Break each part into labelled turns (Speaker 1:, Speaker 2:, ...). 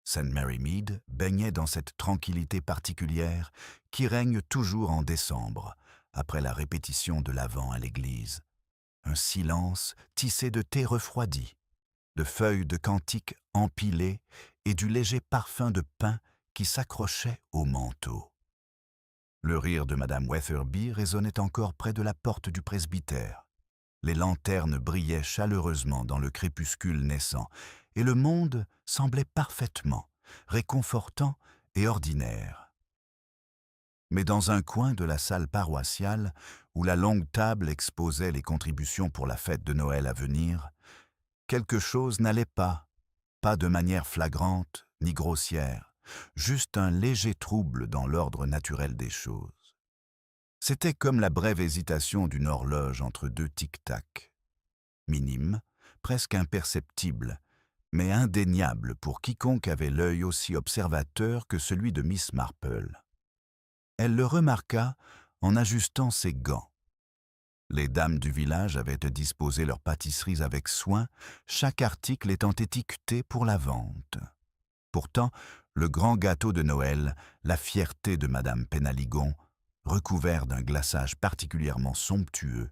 Speaker 1: St. Mary Mead baignait dans cette tranquillité particulière qui règne toujours en décembre, après la répétition de l'Avent à l'église. Un silence tissé de thé refroidi, de feuilles de cantique empilées et du léger parfum de pin qui s'accrochait au manteau. Le rire de Madame Wetherby résonnait encore près de la porte du presbytère. Les lanternes brillaient chaleureusement dans le crépuscule naissant, et le monde semblait parfaitement, réconfortant et ordinaire. Mais dans un coin de la salle paroissiale, où la longue table exposait les contributions pour la fête de Noël à venir, quelque chose n'allait pas de manière flagrante ni grossière, juste un léger trouble dans l'ordre naturel des choses. C'était comme la brève hésitation d'une horloge entre deux tic-tac. Minime, presque imperceptible, mais indéniable pour quiconque avait l'œil aussi observateur que celui de Miss Marple. Elle le remarqua en ajustant ses gants. Les dames du village avaient disposé leurs pâtisseries avec soin, chaque article étant étiqueté pour la vente. Pourtant, le grand gâteau de Noël, la fierté de Madame Penaligon, recouvert d'un glaçage particulièrement somptueux,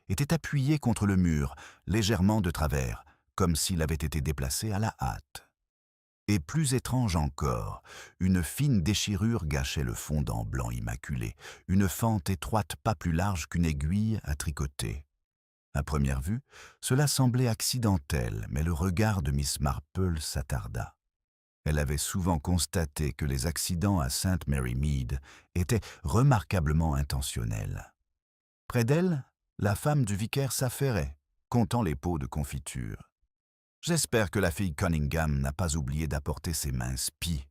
Speaker 1: était appuyé contre le mur, légèrement de travers, comme s'il avait été déplacé à la hâte. Et plus étrange encore, une fine déchirure gâchait le fondant blanc immaculé, une fente étroite pas plus large qu'une aiguille à tricoter. À première vue, cela semblait accidentel, mais le regard de Miss Marple s'attarda. Elle avait souvent constaté que les accidents à St. Mary Mead étaient remarquablement intentionnels. Près d'elle, la femme du vicaire s'affairait, comptant les pots de confiture. « J'espère que la fille Cunningham n'a pas oublié d'apporter ses minces pies, »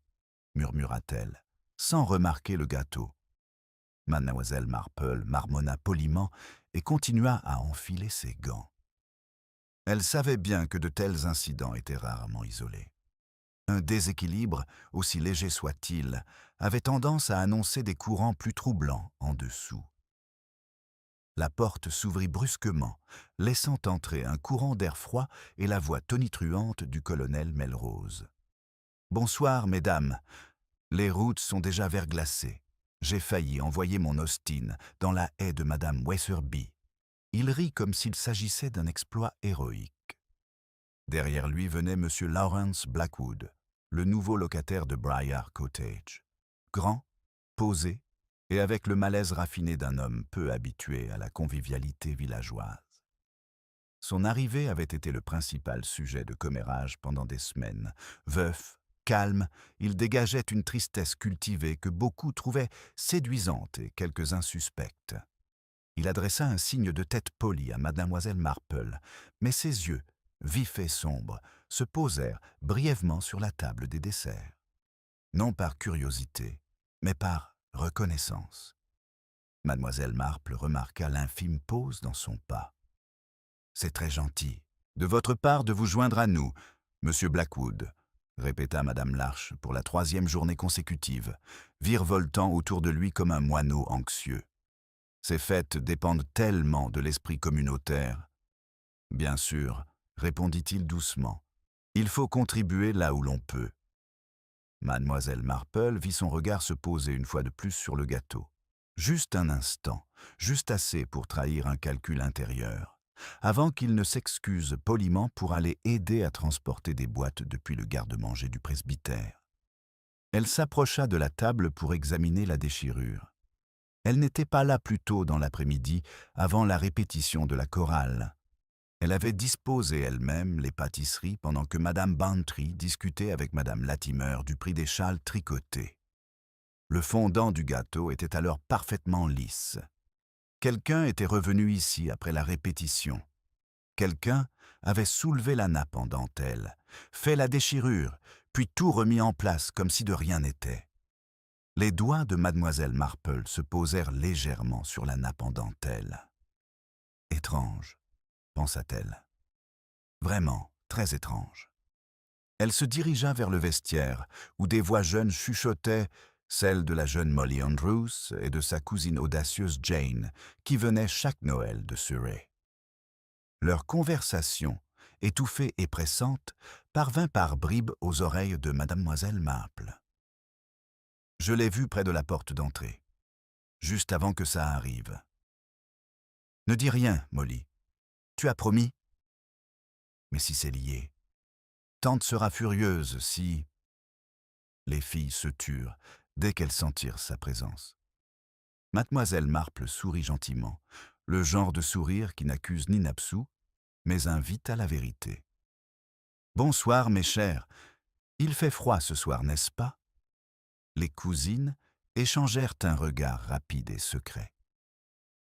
Speaker 1: murmura-t-elle, sans remarquer le gâteau. Mademoiselle Marple marmonna poliment et continua à enfiler ses gants. Elle savait bien que de tels incidents étaient rarement isolés. Un déséquilibre, aussi léger soit-il, avait tendance à annoncer des courants plus troublants en dessous. La porte s'ouvrit brusquement, laissant entrer un courant d'air froid et la voix tonitruante du colonel Melrose. « Bonsoir, mesdames. Les routes sont déjà verglacées. J'ai failli envoyer mon Austin dans la haie de Madame Wetherby. » Il rit comme s'il s'agissait d'un exploit héroïque. Derrière lui venait M. Lawrence Blackwood, le nouveau locataire de Briar Cottage. Grand, posé, et avec le malaise raffiné d'un homme peu habitué à la convivialité villageoise. Son arrivée avait été le principal sujet de commérage pendant des semaines. Veuf, calme, il dégageait une tristesse cultivée que beaucoup trouvaient séduisante et quelques-uns suspecte. Il adressa un signe de tête poli à Mademoiselle Marple, mais ses yeux, vifs et sombres, se posèrent brièvement sur la table des desserts. Non par curiosité, mais par reconnaissance. Mademoiselle Marple remarqua l'infime pause dans son pas. « C'est très gentil, de votre part de vous joindre à nous, Monsieur Blackwood, » répéta Madame Larche pour la 3e journée consécutive, virevoltant autour de lui comme un moineau anxieux. Ces fêtes dépendent tellement de l'esprit communautaire. « Bien sûr, » répondit-il doucement, « il faut contribuer là où l'on peut. » Mademoiselle Marple vit son regard se poser une fois de plus sur le gâteau. Juste un instant, juste assez pour trahir un calcul intérieur, avant qu'il ne s'excuse poliment pour aller aider à transporter des boîtes depuis le garde-manger du presbytère. Elle s'approcha de la table pour examiner la déchirure. Elle n'était pas là plus tôt dans l'après-midi, avant la répétition de la chorale. Elle avait disposé elle-même les pâtisseries pendant que Madame Bantry discutait avec Madame Latimer du prix des châles tricotés. Le fondant du gâteau était alors parfaitement lisse. Quelqu'un était revenu ici après la répétition. Quelqu'un avait soulevé la nappe en dentelle, fait la déchirure, puis tout remis en place comme si de rien n'était. Les doigts de Mademoiselle Marple se posèrent légèrement sur la nappe en dentelle. « Étrange, » pensa-t-elle. Vraiment très étrange. Elle se dirigea vers le vestiaire, où des voix jeunes chuchotaient, celle de la jeune Molly Andrews et de sa cousine audacieuse Jane, qui venait chaque Noël de Surrey. Leur conversation étouffée et pressante, parvint par bribes aux oreilles de mademoiselle Marple. « Je l'ai vu près de la porte d'entrée, juste avant que ça arrive. »« Ne dis rien, Molly. Tu as promis ? » ?»« Mais si c'est lié, tante sera furieuse si... » Les filles se turent dès qu'elles sentirent sa présence. Mademoiselle Marple sourit gentiment, le genre de sourire qui n'accuse ni n'absout, mais invite à la vérité. « Bonsoir, mes chers. Il fait froid ce soir, n'est-ce pas ?» Les cousines échangèrent un regard rapide et secret.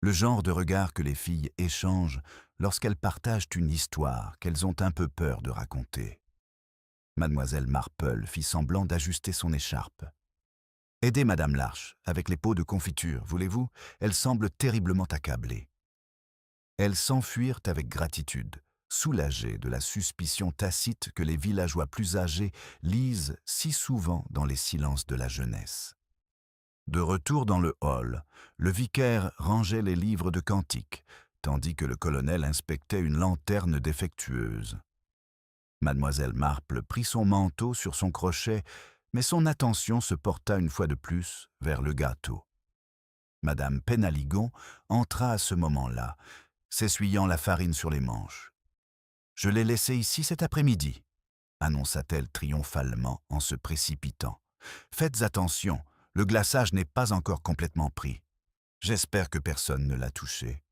Speaker 1: Le genre de regard que les filles échangent lorsqu'elles partagent une histoire qu'elles ont un peu peur de raconter. Mademoiselle Marple fit semblant d'ajuster son écharpe. « Aidez Madame Larche avec les pots de confiture, voulez-vous ? Elle semble terriblement accablée. » Elles s'enfuirent avec gratitude, soulagées de la suspicion tacite que les villageois plus âgés lisent si souvent dans les silences de la jeunesse. De retour dans le hall, le vicaire rangeait les livres de cantiques, tandis que le colonel inspectait une lanterne défectueuse. Mademoiselle Marple prit son manteau sur son crochet, mais son attention se porta une fois de plus vers le gâteau. Madame Penaligon entra à ce moment-là, s'essuyant la farine sur les manches. « Je l'ai laissé ici cet après-midi, » annonça-t-elle triomphalement en se précipitant. « Faites attention, le glaçage n'est pas encore complètement pris. J'espère que personne ne l'a touché. »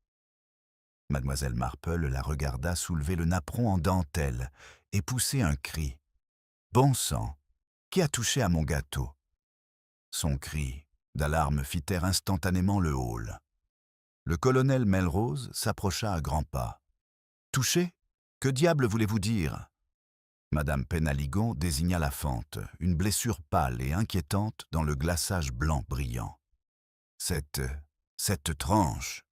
Speaker 1: Mademoiselle Marple la regarda soulever le napperon en dentelle et pousser un cri. « Bon sang, qui a touché à mon gâteau ?» Son cri d'alarme fit taire instantanément le hall. Le colonel Melrose s'approcha à grands pas. « Touché ? Que diable voulez-vous dire ?» Madame Penaligon désigna la fente, une blessure pâle et inquiétante dans le glaçage blanc brillant. « Cette tranche.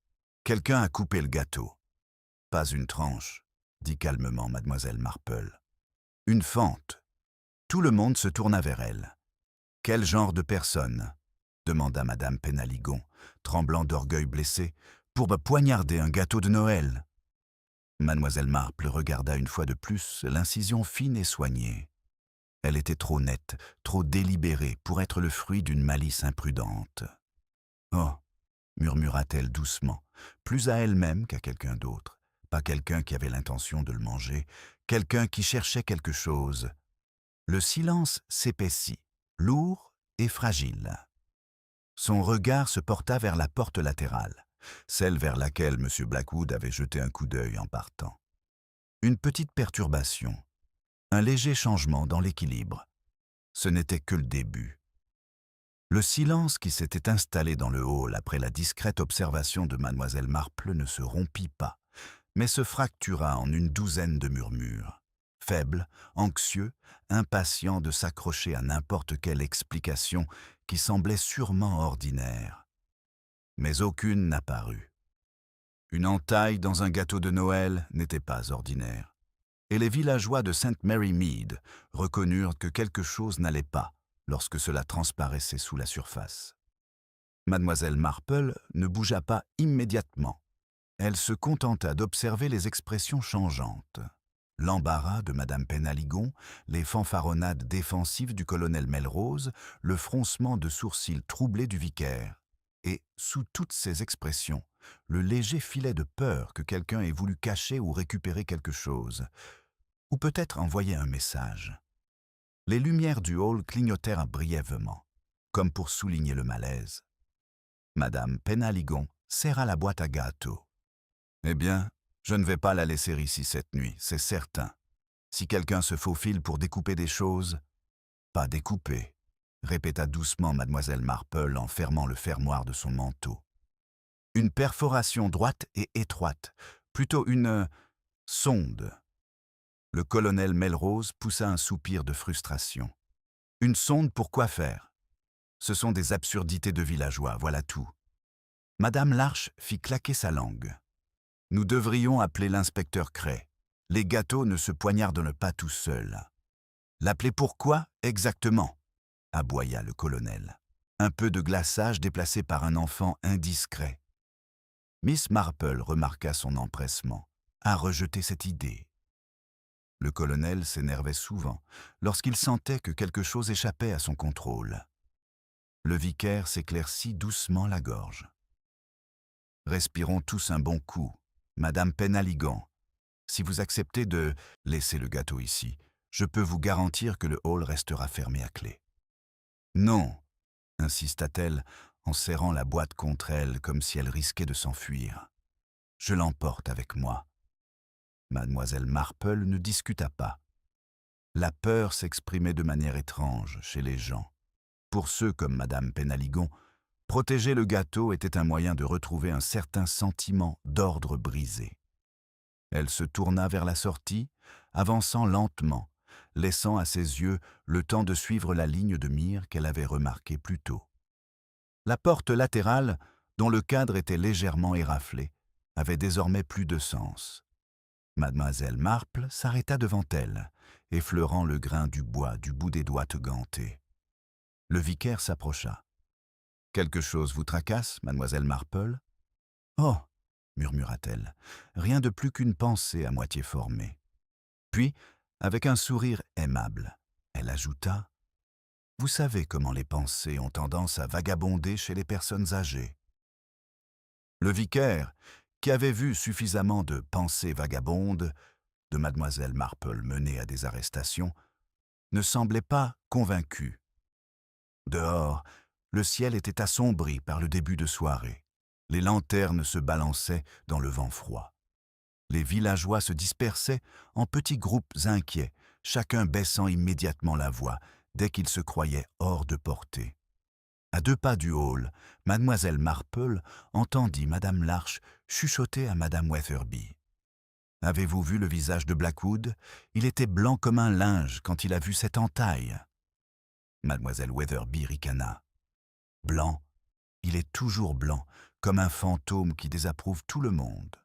Speaker 1: Quelqu'un a coupé le gâteau. »« Pas une tranche, » dit calmement mademoiselle Marple. « Une fente. » Tout le monde se tourna vers elle. « Quel genre de personne ?» demanda madame Penaligon, tremblant d'orgueil blessé, « pour me poignarder un gâteau de Noël ?» Mademoiselle Marple regarda une fois de plus l'incision fine et soignée. Elle était trop nette, trop délibérée pour être le fruit d'une malice imprudente. « Oh !» murmura-t-elle doucement, plus à elle-même qu'à quelqu'un d'autre, pas quelqu'un qui avait l'intention de le manger, quelqu'un qui cherchait quelque chose. Le silence s'épaissit, lourd et fragile. Son regard se porta vers la porte latérale, celle vers laquelle M. Blackwood avait jeté un coup d'œil en partant. Une petite perturbation, un léger changement dans l'équilibre. Ce n'était que le début. Le silence qui s'était installé dans le hall après la discrète observation de mademoiselle Marple ne se rompit pas, mais se fractura en une douzaine de murmures. Faibles, anxieux, impatients de s'accrocher à n'importe quelle explication qui semblait sûrement ordinaire. Mais aucune n'apparut. Une entaille dans un gâteau de Noël n'était pas ordinaire. Et les villageois de St. Mary Mead reconnurent que quelque chose n'allait pas lorsque cela transparaissait sous la surface. Mademoiselle Marple ne bougea pas immédiatement. Elle se contenta d'observer les expressions changeantes. L'embarras de madame Penaligon, les fanfaronnades défensives du colonel Melrose, le froncement de sourcils troublé du vicaire. Et, sous toutes ces expressions, le léger filet de peur que quelqu'un ait voulu cacher ou récupérer quelque chose, ou peut-être envoyer un message. Les lumières du hall clignotèrent brièvement, comme pour souligner le malaise. Madame Penaligon serra la boîte à gâteaux. « Eh bien, je ne vais pas la laisser ici cette nuit, c'est certain. Si quelqu'un se faufile pour découper des choses... » « Pas découper, » répéta doucement mademoiselle Marple en fermant le fermoir de son manteau. « Une perforation droite et étroite, plutôt une... sonde. » Le colonel Melrose poussa un soupir de frustration. « Une sonde pour quoi faire ? Ce sont des absurdités de villageois, voilà tout. » Madame Larche fit claquer sa langue. « Nous devrions appeler l'inspecteur Cray. Les gâteaux ne se poignardent pas tout seuls. »« L'appeler pourquoi, exactement ?» aboya le colonel. « Un peu de glaçage déplacé par un enfant indiscret. » Miss Marple remarqua son empressement à rejeter cette idée. Le colonel s'énervait souvent lorsqu'il sentait que quelque chose échappait à son contrôle. Le vicaire s'éclaircit doucement la gorge. Respirons tous un bon coup, Madame Penhaligon. Si vous acceptez de laisser le gâteau ici, je peux vous garantir que le hall restera fermé à clé. Non, insista-t-elle en serrant la boîte contre elle comme si elle risquait de s'enfuir. Je l'emporte avec moi. Mademoiselle Marple ne discuta pas. La peur s'exprimait de manière étrange chez les gens. Pour ceux comme Madame Penhaligon, protéger le gâteau était un moyen de retrouver un certain sentiment d'ordre brisé. Elle se tourna vers la sortie, avançant lentement, laissant à ses yeux le temps de suivre la ligne de mire qu'elle avait remarquée plus tôt. La porte latérale, dont le cadre était légèrement éraflé, avait désormais plus de sens. Mademoiselle Marple s'arrêta devant elle, effleurant le grain du bois du bout des doigts gantés. Le vicaire s'approcha. « Quelque chose vous tracasse, mademoiselle Marple ?»« Oh !» murmura-t-elle, « rien de plus qu'une pensée à moitié formée. » Puis, avec un sourire aimable, elle ajouta « Vous savez comment les pensées ont tendance à vagabonder chez les personnes âgées. » Le vicaire, qui avait vu suffisamment de pensées vagabondes, de mademoiselle Marple menées à des arrestations, ne semblait pas convaincu. Dehors, le ciel était assombri par le début de soirée. Les lanternes se balançaient dans le vent froid. Les villageois se dispersaient en petits groupes inquiets, chacun baissant immédiatement la voix dès qu'il se croyait hors de portée. À 2 pas du hall, mademoiselle Marple entendit madame Larche chuchoter à madame Weatherby. « Avez-vous vu le visage de Blackwood? Il était blanc comme un linge quand il a vu cette entaille. » Mademoiselle Weatherby ricana. « Blanc, il est toujours blanc, comme un fantôme qui désapprouve tout le monde.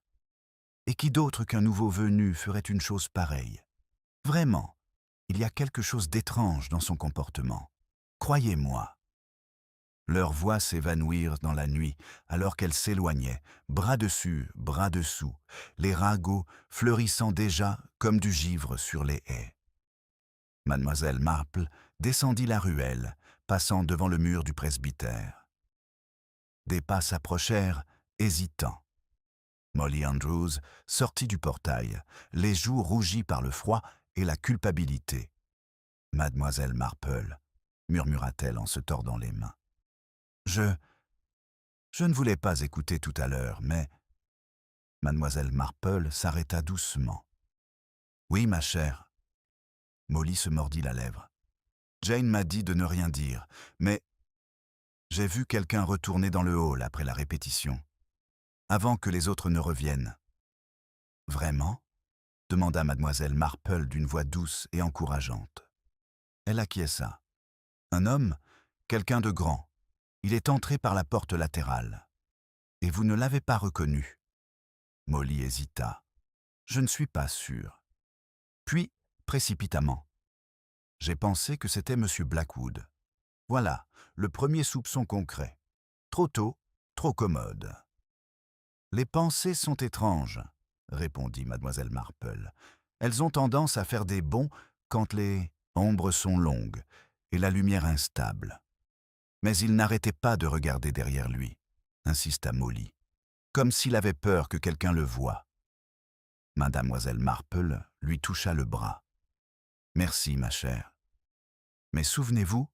Speaker 1: Et qui d'autre qu'un nouveau venu ferait une chose pareille? Vraiment, il y a quelque chose d'étrange dans son comportement. Croyez-moi. » Leurs voix s'évanouirent dans la nuit alors qu'elles s'éloignaient, bras dessus, bras dessous, les ragots fleurissant déjà comme du givre sur les haies. Mademoiselle Marple descendit la ruelle, passant devant le mur du presbytère. Des pas s'approchèrent, hésitants. Molly Andrews sortit du portail, les joues rougies par le froid et la culpabilité. « Mademoiselle Marple, » murmura-t-elle en se tordant les mains. « Je ne voulais pas écouter tout à l'heure, mais... » Mademoiselle Marple s'arrêta doucement. « Oui, ma chère. » Molly se mordit la lèvre. « Jane m'a dit de ne rien dire, mais j'ai vu quelqu'un retourner dans le hall après la répétition, avant que les autres ne reviennent. »« Vraiment ?» demanda mademoiselle Marple d'une voix douce et encourageante. Elle acquiesça. « Un homme, quelqu'un de grand. Il est entré par la porte latérale. Et vous ne l'avez pas reconnu. » Molly hésita. « Je ne suis pas sûre. » Puis, précipitamment, « J'ai pensé que c'était Monsieur Blackwood. Voilà, le premier soupçon concret. Trop tôt, trop commode. »« Les pensées sont étranges, » répondit mademoiselle Marple. « Elles ont tendance à faire des bonds quand les ombres sont longues et la lumière instable. » Mais il n'arrêtait pas de regarder derrière lui, insista Molly, comme s'il avait peur que quelqu'un le voie. Mademoiselle Marple lui toucha le bras. « Merci, ma chère. Mais souvenez-vous,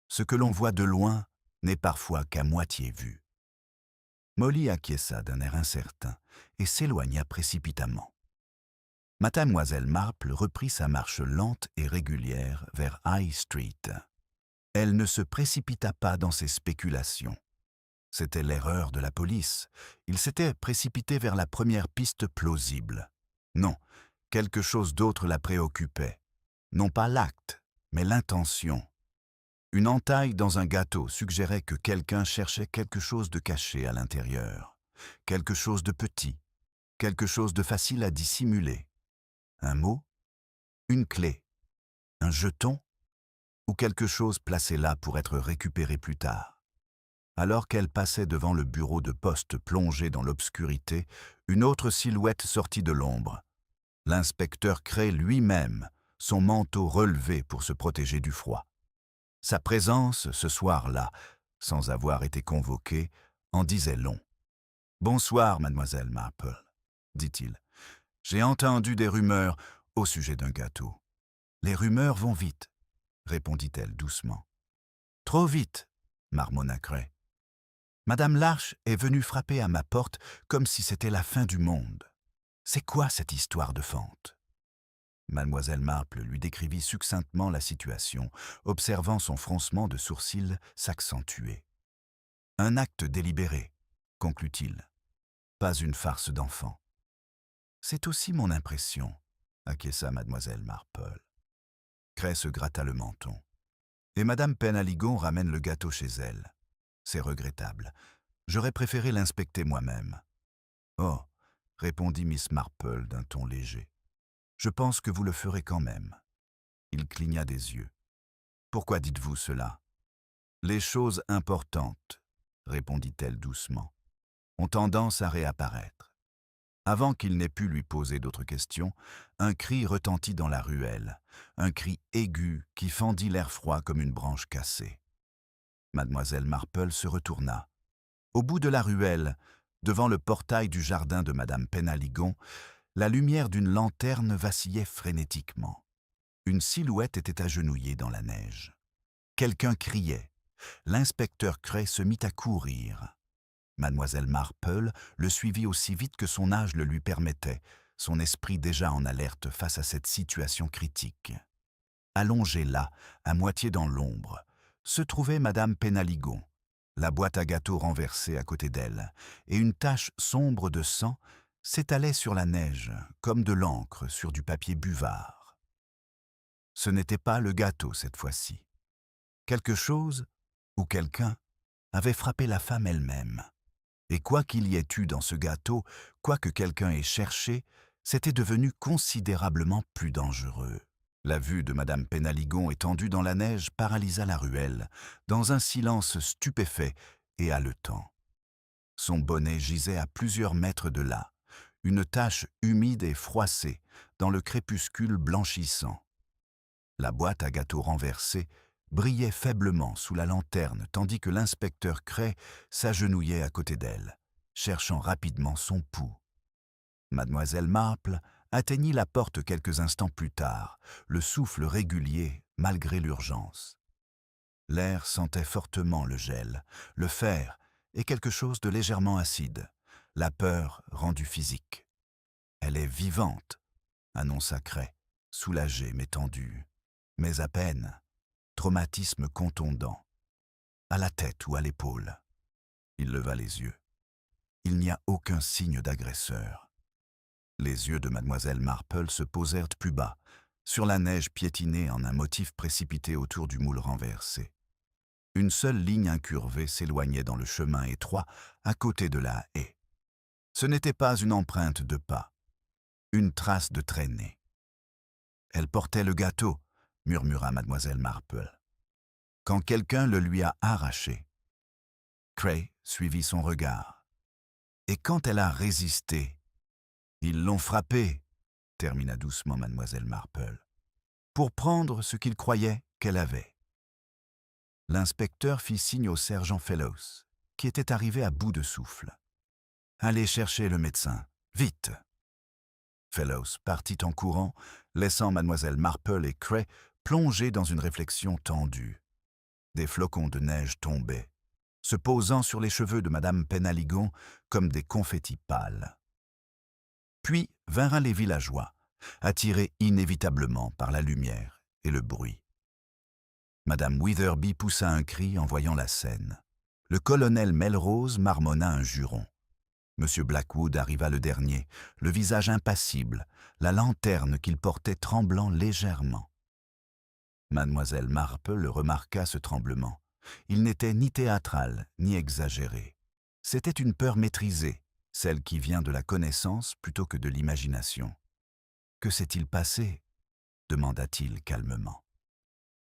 Speaker 1: ce que l'on voit de loin n'est parfois qu'à moitié vu. » Molly acquiesça d'un air incertain et s'éloigna précipitamment. Mademoiselle Marple reprit sa marche lente et régulière vers High Street. Elle ne se précipita pas dans ses spéculations. C'était l'erreur de la police. Il s'était précipité vers la première piste plausible. Non, quelque chose d'autre la préoccupait. Non pas l'acte, mais l'intention. Une entaille dans un gâteau suggérait que quelqu'un cherchait quelque chose de caché à l'intérieur. Quelque chose de petit, quelque chose de facile à dissimuler. Un mot, une clé, un jeton, ou quelque chose placé là pour être récupéré plus tard. Alors qu'elle passait devant le bureau de poste plongé dans l'obscurité, une autre silhouette sortit de l'ombre. L'inspecteur Cray lui-même, son manteau relevé pour se protéger du froid. Sa présence, ce soir-là, sans avoir été convoqué, en disait long. « Bonsoir, mademoiselle Marple, » dit-il. « J'ai entendu des rumeurs au sujet d'un gâteau. »« Les rumeurs vont vite, » répondit-elle doucement. « Trop vite, » marmonna Cray. « Madame Larche est venue frapper à ma porte comme si c'était la fin du monde. C'est quoi cette histoire de fente ?» Mademoiselle Marple lui décrivit succinctement la situation, observant son froncement de sourcils s'accentuer. « Un acte délibéré, » conclut-il. « Pas une farce d'enfant. »« C'est aussi mon impression, » acquiesça mademoiselle Marple. Cray se gratta le menton. « Et madame Penhaligon ramène le gâteau chez elle. C'est regrettable. J'aurais préféré l'inspecter moi-même. »« Oh, » répondit Miss Marple d'un ton léger. « Je pense que vous le ferez quand même. » Il cligna des yeux. « Pourquoi dites-vous cela ?»« Les choses importantes, » répondit-elle doucement, « ont tendance à réapparaître. » Avant qu'il n'ait pu lui poser d'autres questions, un cri retentit dans la ruelle, un cri aigu qui fendit l'air froid comme une branche cassée. Mademoiselle Marple se retourna. Au bout de la ruelle, devant le portail du jardin de madame Penhaligon, la lumière d'une lanterne vacillait frénétiquement. Une silhouette était agenouillée dans la neige. Quelqu'un criait. L'inspecteur Cray se mit à courir. Mademoiselle Marple le suivit aussi vite que son âge le lui permettait, son esprit déjà en alerte face à cette situation critique. Allongée là, à moitié dans l'ombre, se trouvait madame Penhaligon, la boîte à gâteaux renversée à côté d'elle, et une tache sombre de sang s'étalait sur la neige, comme de l'encre sur du papier buvard. Ce n'était pas le gâteau cette fois-ci. Quelque chose, ou quelqu'un, avait frappé la femme elle-même. Et quoi qu'il y ait eu dans ce gâteau, quoi que quelqu'un ait cherché, c'était devenu considérablement plus dangereux. La vue de madame Penhaligon étendue dans la neige paralysa la ruelle, dans un silence stupéfait et haletant. Son bonnet gisait à plusieurs mètres de là, une tache humide et froissée dans le crépuscule blanchissant. La boîte à gâteaux renversée brillait faiblement sous la lanterne tandis que l'inspecteur Cray s'agenouillait à côté d'elle, cherchant rapidement son pouls. Mademoiselle Marple atteignit la porte quelques instants plus tard, le souffle régulier malgré l'urgence. L'air sentait fortement le gel, le fer et quelque chose de légèrement acide, la peur rendue physique. « Elle est vivante », annonça Cray, soulagé mais tendu. Mais à peine, traumatisme contondant. À la tête ou à l'épaule. Il leva les yeux. Il n'y a aucun signe d'agresseur. Les yeux de mademoiselle Marple se posèrent plus bas, sur la neige piétinée en un motif précipité autour du moule renversé. Une seule ligne incurvée s'éloignait dans le chemin étroit à côté de la haie. Ce n'était pas une empreinte de pas, une trace de traînée. « Elle portait le gâteau », murmura mademoiselle Marple, « quand quelqu'un le lui a arraché. » Cray suivit son regard. « Et quand elle a résisté, ils l'ont frappée, » termina doucement mademoiselle Marple, « pour prendre ce qu'il croyait qu'elle avait. » L'inspecteur fit signe au sergent Fellows, qui était arrivé à bout de souffle. « Allez chercher le médecin, vite !» Fellows partit en courant, laissant mademoiselle Marple et Cray plongés dans une réflexion tendue. Des flocons de neige tombaient, se posant sur les cheveux de madame Penhaligon comme des confettis pâles. Puis vinrent les villageois, attirés inévitablement par la lumière et le bruit. Madame Witherby poussa un cri en voyant la scène. Le colonel Melrose marmonna un juron. Monsieur Blackwood arriva le dernier, le visage impassible, la lanterne qu'il portait tremblant légèrement. Mademoiselle Marple le remarqua ce tremblement. Il n'était ni théâtral, ni exagéré. C'était une peur maîtrisée, celle qui vient de la connaissance plutôt que de l'imagination. « Que s'est-il passé ?» demanda-t-il calmement.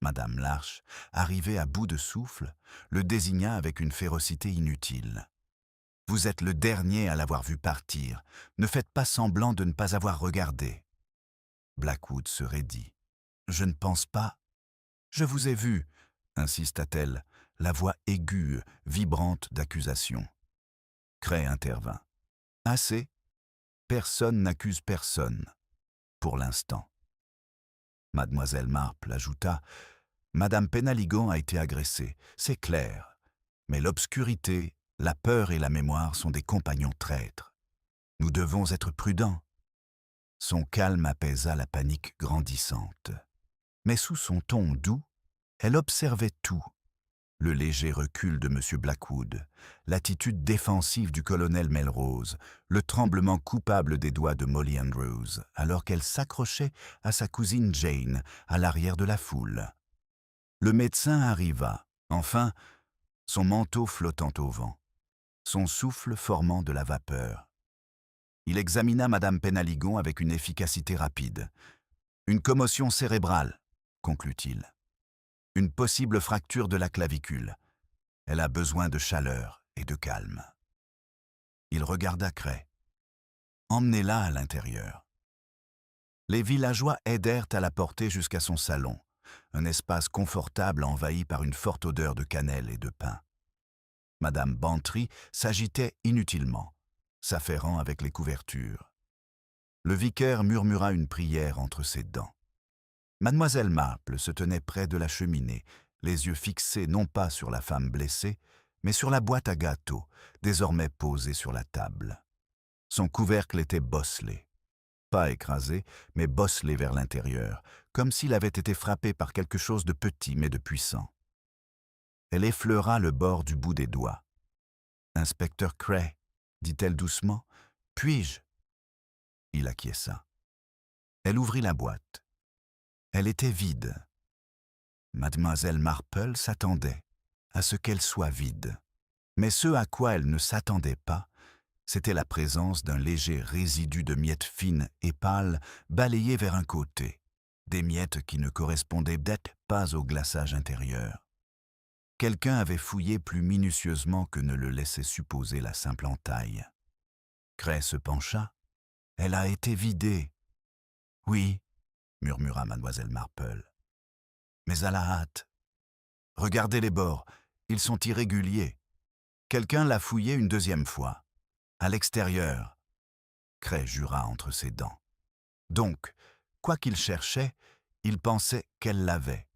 Speaker 1: Madame Larche, arrivée à bout de souffle, le désigna avec une férocité inutile. « Vous êtes le dernier à l'avoir vu partir. Ne faites pas semblant de ne pas avoir regardé. Blackwood se raidit. « Je ne pense pas. »« Je vous ai vu, » insista-t-elle, la voix aiguë, vibrante d'accusation. Cray intervint. « Assez. Personne n'accuse personne, pour l'instant. » Mademoiselle Marple ajouta « Madame Penaligon a été agressée, c'est clair. Mais l'obscurité, la peur et la mémoire sont des compagnons traîtres. Nous devons être prudents. » Son calme apaisa la panique grandissante. Mais sous son ton doux, elle observait tout. Le léger recul de M. Blackwood, l'attitude défensive du colonel Melrose, le tremblement coupable des doigts de Molly Andrews, alors qu'elle s'accrochait à sa cousine Jane, à l'arrière de la foule. Le médecin arriva, enfin, son manteau flottant au vent, son souffle formant de la vapeur. Il examina Madame Penaligon avec une efficacité rapide. « Une commotion cérébrale », conclut-il. « Une possible fracture de la clavicule. Elle a besoin de chaleur et de calme. » Il regarda Cray. « Emmenez-la à l'intérieur. » Les villageois aidèrent à la porter jusqu'à son salon, un espace confortable envahi par une forte odeur de cannelle et de pain. Madame Bantry s'agitait inutilement, s'affairant avec les couvertures. Le vicaire murmura une prière entre ses dents. Mademoiselle Marple se tenait près de la cheminée, les yeux fixés non pas sur la femme blessée, mais sur la boîte à gâteaux, désormais posée sur la table. Son couvercle était bosselé. Pas écrasé, mais bosselé vers l'intérieur, comme s'il avait été frappé par quelque chose de petit mais de puissant. Elle effleura le bord du bout des doigts. « Inspecteur Cray, » dit-elle doucement, « puis-je » Il acquiesça. Elle ouvrit la boîte. Elle était vide. Mademoiselle Marple s'attendait à ce qu'elle soit vide. Mais ce à quoi elle ne s'attendait pas, c'était la présence d'un léger résidu de miettes fines et pâles balayées vers un côté, des miettes qui ne correspondaient peut-être pas au glaçage intérieur. Quelqu'un avait fouillé plus minutieusement que ne le laissait supposer la simple entaille. Cray se pencha. « Elle a été vidée. »« Oui, » murmura mademoiselle Marple. « Mais à la hâte. Regardez les bords, ils sont irréguliers. Quelqu'un l'a fouillée une deuxième fois. À l'extérieur. » Cray jura entre ses dents. Donc, quoi qu'ils cherchaient, ils pensaient qu'elle l'avait.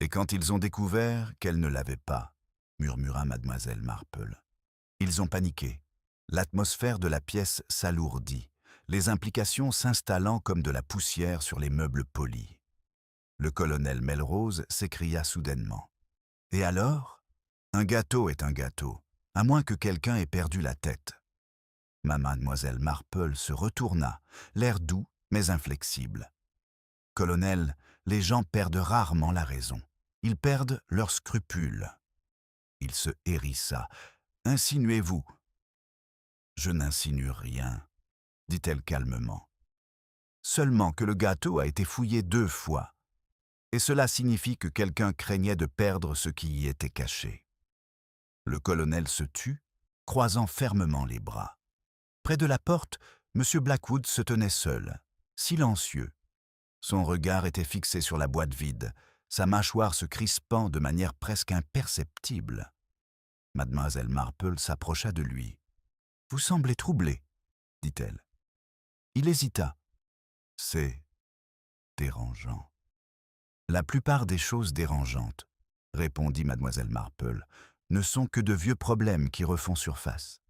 Speaker 1: Et quand ils ont découvert qu'elle ne l'avait pas, murmura mademoiselle Marple. Ils ont paniqué. L'atmosphère de la pièce s'alourdit, les implications s'installant comme de la poussière sur les meubles polis. Le colonel Melrose s'écria soudainement. « Et alors ? Un gâteau est un gâteau, à moins que quelqu'un ait perdu la tête. » Mademoiselle Marple se retourna, l'air doux mais inflexible. « Colonel, les gens perdent rarement la raison. Ils perdent leurs scrupules. » Il se hérissa. « Insinuez-vous ?»« Je n'insinue rien, » dit-elle calmement. « Seulement que le gâteau a été fouillé 2 fois. Et cela signifie que quelqu'un craignait de perdre ce qui y était caché. » Le colonel se tut, croisant fermement les bras. Près de la porte, M. Blackwood se tenait seul, silencieux. Son regard était fixé sur la boîte vide, sa mâchoire se crispant de manière presque imperceptible. Mademoiselle Marple s'approcha de lui. « Vous semblez troublé, » dit-elle. Il hésita. « C'est dérangeant. »« La plupart des choses dérangeantes, » répondit mademoiselle Marple, « ne sont que de vieux problèmes qui refont surface. »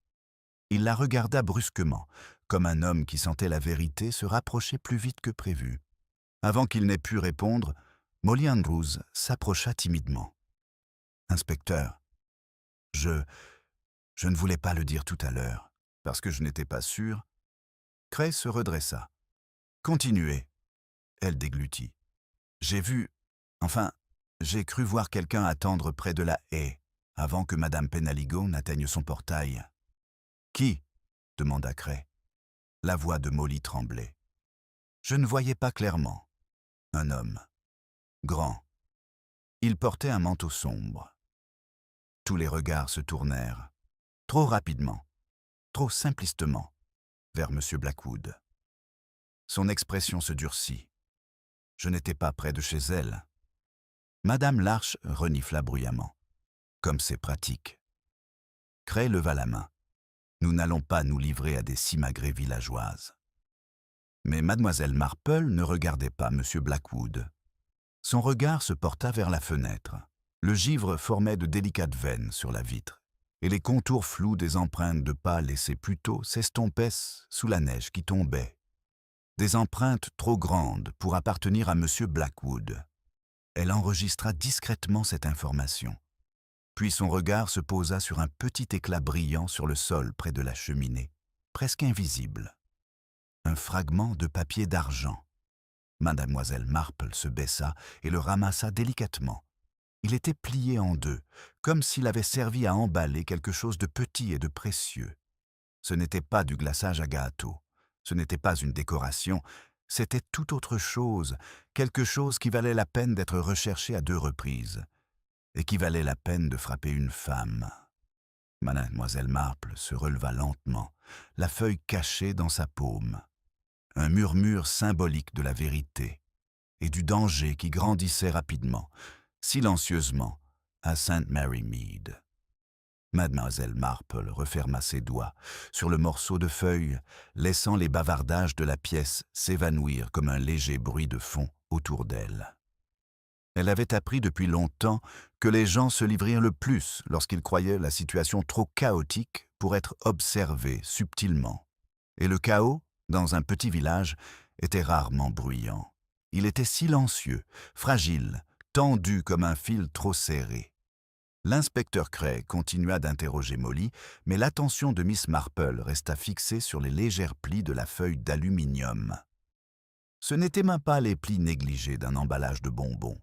Speaker 1: Il la regarda brusquement, comme un homme qui sentait la vérité se rapprocher plus vite que prévu. Avant qu'il n'ait pu répondre, Molly Andrews s'approcha timidement. « Inspecteur, je ne voulais pas le dire tout à l'heure, parce que je n'étais pas sûr. » Cray se redressa. « Continuez. » Elle déglutit. « J'ai cru voir quelqu'un attendre près de la haie, avant que Madame Penaligon n'atteigne son portail. »« Qui ?» demanda Cray. La voix de Molly tremblait. « Je ne voyais pas clairement. Un homme. Grand. Il portait un manteau sombre. » Tous les regards se tournèrent, trop rapidement, trop simplistement, vers M. Blackwood. Son expression se durcit. Je n'étais pas près de chez elle. Madame Larche renifla bruyamment. Comme c'est pratique. Cray leva la main. Nous n'allons pas nous livrer à des simagrées villageoises. Mais mademoiselle Marple ne regardait pas M. Blackwood. Son regard se porta vers la fenêtre. Le givre formait de délicates veines sur la vitre, et les contours flous des empreintes de pas laissées plus tôt s'estompaient sous la neige qui tombait. Des empreintes trop grandes pour appartenir à M. Blackwood. Elle enregistra discrètement cette information. Puis son regard se posa sur un petit éclat brillant sur le sol près de la cheminée, presque invisible. Un fragment de papier d'argent. Mademoiselle Marple se baissa et le ramassa délicatement. Il était plié en deux, comme s'il avait servi à emballer quelque chose de petit et de précieux. Ce n'était pas du glaçage à gâteau, ce n'était pas une décoration, c'était tout autre chose, quelque chose qui valait la peine d'être recherché à 2 reprises, et qui valait la peine de frapper une femme. Mademoiselle Marple se releva lentement, la feuille cachée dans sa paume. Un murmure symbolique de la vérité et du danger qui grandissait rapidement, silencieusement, à St. Mary Mead. Mademoiselle Marple referma ses doigts sur le morceau de feuille, laissant les bavardages de la pièce s'évanouir comme un léger bruit de fond autour d'elle. Elle avait appris depuis longtemps que les gens se livraient le plus lorsqu'ils croyaient la situation trop chaotique pour être observés subtilement. Et le chaos, dans un petit village, était rarement bruyant. Il était silencieux, fragile, tendu comme un fil trop serré. L'inspecteur Cray continua d'interroger Molly, mais l'attention de Miss Marple resta fixée sur les légers plis de la feuille d'aluminium. Ce n'étaient même pas les plis négligés d'un emballage de bonbons.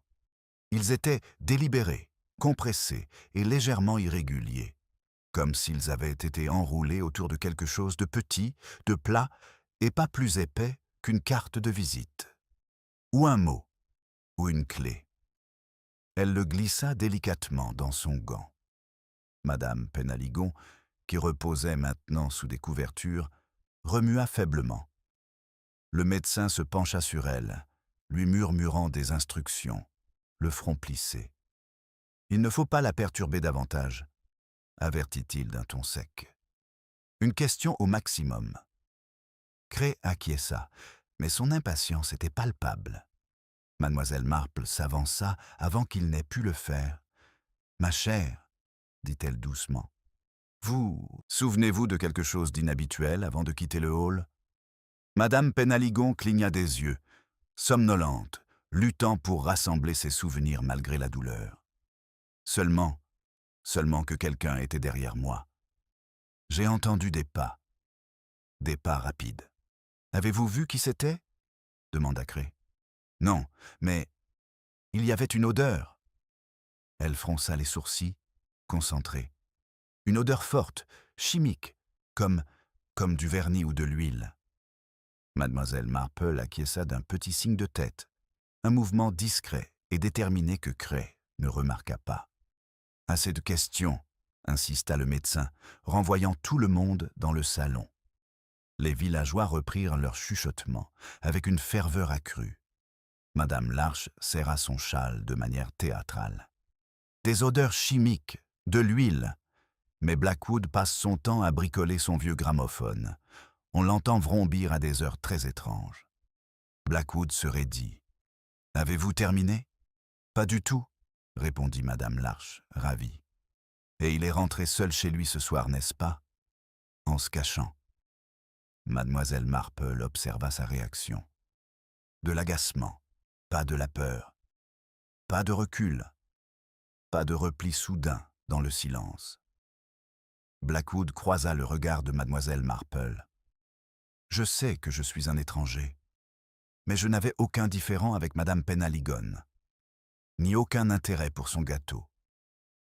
Speaker 1: Ils étaient délibérés, compressés et légèrement irréguliers, comme s'ils avaient été enroulés autour de quelque chose de petit, de plat et pas plus épais qu'une carte de visite. Ou un mot, ou une clé. Elle le glissa délicatement dans son gant. Madame Penaligon, qui reposait maintenant sous des couvertures, remua faiblement. Le médecin se pencha sur elle, lui murmurant des instructions, le front plissé. « Il ne faut pas la perturber davantage », avertit-il d'un ton sec. « Une question au maximum. » Cray acquiesça, mais son impatience était palpable. Mademoiselle Marple s'avança avant qu'il n'ait pu le faire. « Ma chère, » dit-elle doucement, « vous souvenez-vous de quelque chose d'inhabituel avant de quitter le hall ?» Madame Penaligon cligna des yeux, somnolente, luttant pour rassembler ses souvenirs malgré la douleur. Seulement que quelqu'un était derrière moi. J'ai entendu des pas rapides. « Avez-vous vu qui c'était » demanda Cray. « Non, mais il y avait une odeur. » Elle fronça les sourcils, concentrée. Une odeur forte, chimique, comme du vernis ou de l'huile. Mademoiselle Marple acquiesça d'un petit signe de tête, un mouvement discret et déterminé que Cray ne remarqua pas. « Assez de questions », insista le médecin, renvoyant tout le monde dans le salon. Les villageois reprirent leur chuchotement, avec une ferveur accrue. Madame Larche serra son châle de manière théâtrale. Des odeurs chimiques, de l'huile. Mais Blackwood passe son temps à bricoler son vieux gramophone. On l'entend vrombir à des heures très étranges. Blackwood se raidit. « Avez-vous terminé ?»« Pas du tout, » répondit Madame Larche, ravie. « Et il est rentré seul chez lui ce soir, n'est-ce pas ?» En se cachant. Mademoiselle Marple observa sa réaction. De l'agacement, pas de la peur. Pas de recul. Pas de repli soudain dans le silence. Blackwood croisa le regard de Mademoiselle Marple. « Je sais que je suis un étranger, mais je n'avais aucun différend avec Madame Penaligon, ni aucun intérêt pour son gâteau. »«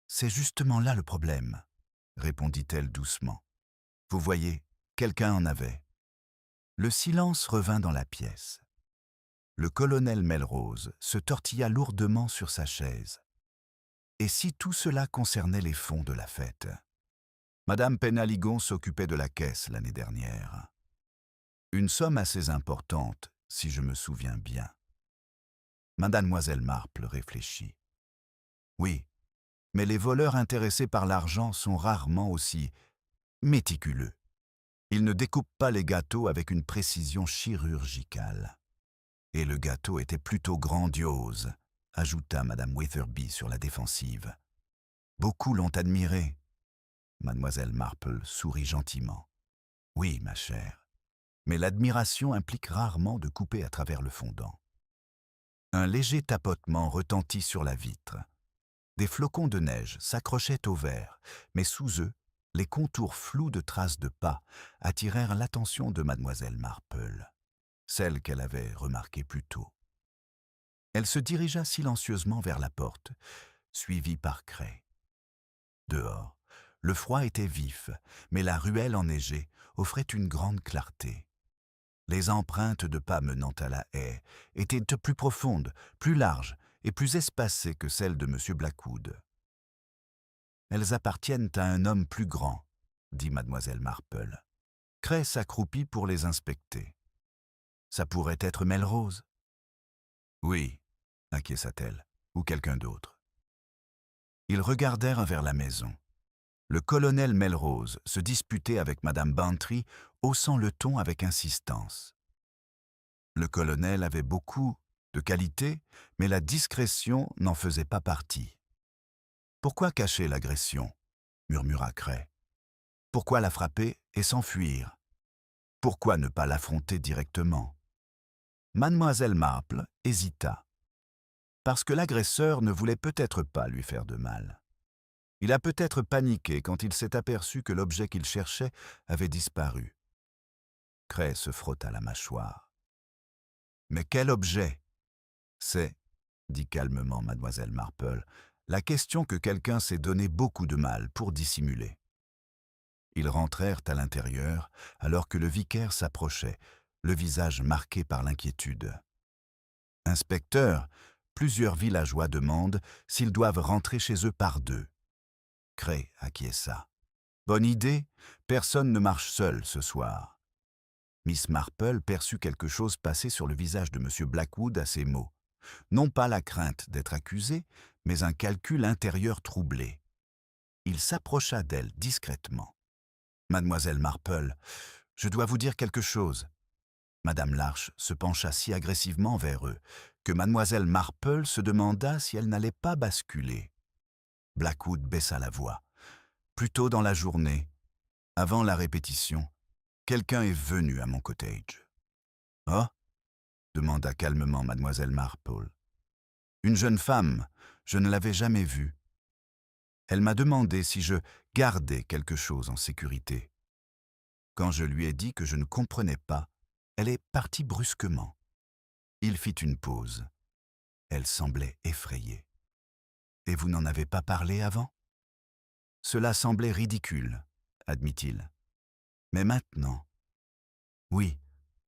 Speaker 1: C'est justement là le problème, » répondit-elle doucement. « Vous voyez, quelqu'un en avait. » Le silence revint dans la pièce. Le colonel Melrose se tortilla lourdement sur sa chaise. Et si tout cela concernait les fonds de la fête? Madame Penaligon s'occupait de la caisse l'année dernière. Une somme assez importante, si je me souviens bien. Mademoiselle Marple réfléchit. Oui, mais les voleurs intéressés par l'argent sont rarement aussi méticuleux. Ils ne découpent pas les gâteaux avec une précision chirurgicale. Et le gâteau était plutôt grandiose, ajouta Madame Witherby sur la défensive. Beaucoup l'ont admiré. Mademoiselle Marple sourit gentiment. Oui, ma chère, mais l'admiration implique rarement de couper à travers le fondant. Un léger tapotement retentit sur la vitre. Des flocons de neige s'accrochaient au verre, mais sous eux, les contours flous de traces de pas attirèrent l'attention de Mademoiselle Marple, celle qu'elle avait remarquée plus tôt. Elle se dirigea silencieusement vers la porte, suivie par Cray. Dehors, le froid était vif, mais la ruelle enneigée offrait une grande clarté. Les empreintes de pas menant à la haie étaient plus profondes, plus larges et plus espacées que celles de M. Blackwood. « Elles appartiennent à un homme plus grand, » dit Mademoiselle Marple. Cray s'accroupit pour les inspecter. « Ça pourrait être Melrose. »« Oui, » acquiesça-t-elle, « ou quelqu'un d'autre. » Ils regardèrent vers la maison. Le colonel Melrose se disputait avec Madame Bantry, haussant le ton avec insistance. Le colonel avait beaucoup de qualités, mais la discrétion n'en faisait pas partie. « Pourquoi cacher l'agression » murmura Cray. « Pourquoi la frapper et s'enfuir? Pourquoi ne pas l'affronter directement ?» Mademoiselle Marple hésita. Parce que l'agresseur ne voulait peut-être pas lui faire de mal. Il a peut-être paniqué quand il s'est aperçu que l'objet qu'il cherchait avait disparu. Cray se frotta la mâchoire. « Mais quel objet ?» « C'est, » dit calmement Mademoiselle Marple, « la question que quelqu'un s'est donné beaucoup de mal pour dissimuler. » Ils rentrèrent à l'intérieur alors que le vicaire s'approchait, le visage marqué par l'inquiétude. « Inspecteur, plusieurs villageois demandent s'ils doivent rentrer chez eux par deux. » Cray acquiesça. « Bonne idée, personne ne marche seul ce soir. » Miss Marple perçut quelque chose passer sur le visage de M. Blackwood à ces mots. Non pas la crainte d'être accusé, mais un calcul intérieur troublé. Il s'approcha d'elle discrètement. « Mademoiselle Marple, je dois vous dire quelque chose. » Madame Larche se pencha si agressivement vers eux que Mademoiselle Marple se demanda si elle n'allait pas basculer. Blackwood baissa la voix. « Plus tôt dans la journée, avant la répétition, quelqu'un est venu à mon cottage. »« Oh » demanda calmement Mademoiselle Marple. « Une jeune femme, je ne l'avais jamais vue. Elle m'a demandé si je gardais quelque chose en sécurité. Quand je lui ai dit que je ne comprenais pas, elle est partie brusquement. Il fit une pause. Elle semblait effrayée. « Et vous n'en avez pas parlé avant ?» « Cela semblait ridicule, » admit-il. « Mais maintenant... » « Oui, »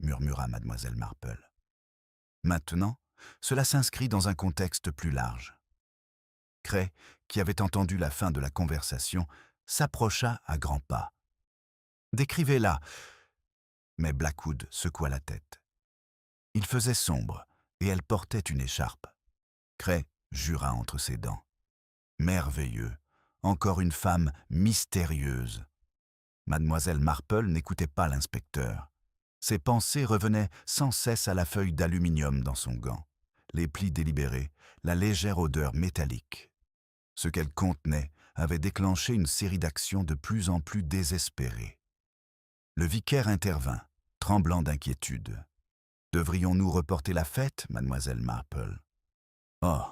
Speaker 1: murmura Mademoiselle Marple. « Maintenant, cela s'inscrit dans un contexte plus large. » Cray, qui avait entendu la fin de la conversation, s'approcha à grands pas. « Décrivez-la » Mais Blackwood secoua la tête. Il faisait sombre et elle portait une écharpe. Cray jura entre ses dents. « Merveilleux, encore une femme mystérieuse. » Mademoiselle Marple n'écoutait pas l'inspecteur. Ses pensées revenaient sans cesse à la feuille d'aluminium dans son gant, les plis délibérés, la légère odeur métallique. Ce qu'elle contenait avait déclenché une série d'actions de plus en plus désespérées. Le vicaire intervint, tremblant d'inquiétude. « Devrions-nous reporter la fête, Mademoiselle Marple ?»« Oh !»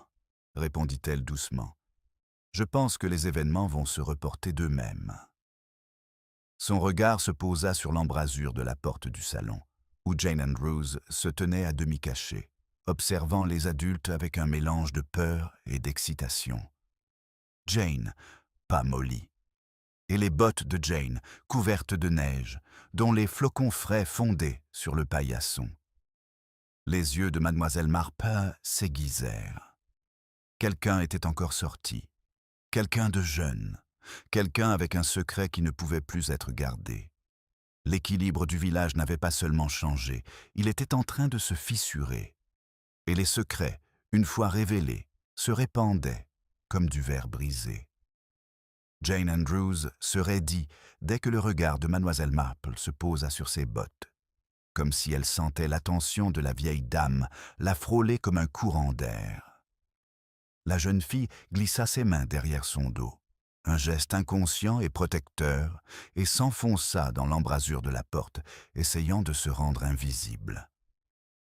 Speaker 1: répondit-elle doucement. « Je pense que les événements vont se reporter d'eux-mêmes. » Son regard se posa sur l'embrasure de la porte du salon, où Jane Andrews se tenait à demi cachée, observant les adultes avec un mélange de peur et d'excitation. Jane, pas Molly. Et les bottes de Jane, couvertes de neige, dont les flocons frais fondaient sur le paillasson. Les yeux de Mademoiselle Marple s'aiguisèrent. Quelqu'un était encore sorti, quelqu'un de jeune, quelqu'un avec un secret qui ne pouvait plus être gardé. L'équilibre du village n'avait pas seulement changé, il était en train de se fissurer. Et les secrets, une fois révélé, se répandait comme du verre brisé. Jane Andrews se raidit dès que le regard de Mademoiselle Marple se posa sur ses bottes, comme si elle sentait l'attention de la vieille dame la frôler comme un courant d'air. La jeune fille glissa ses mains derrière son dos, un geste inconscient et protecteur, et s'enfonça dans l'embrasure de la porte, essayant de se rendre invisible.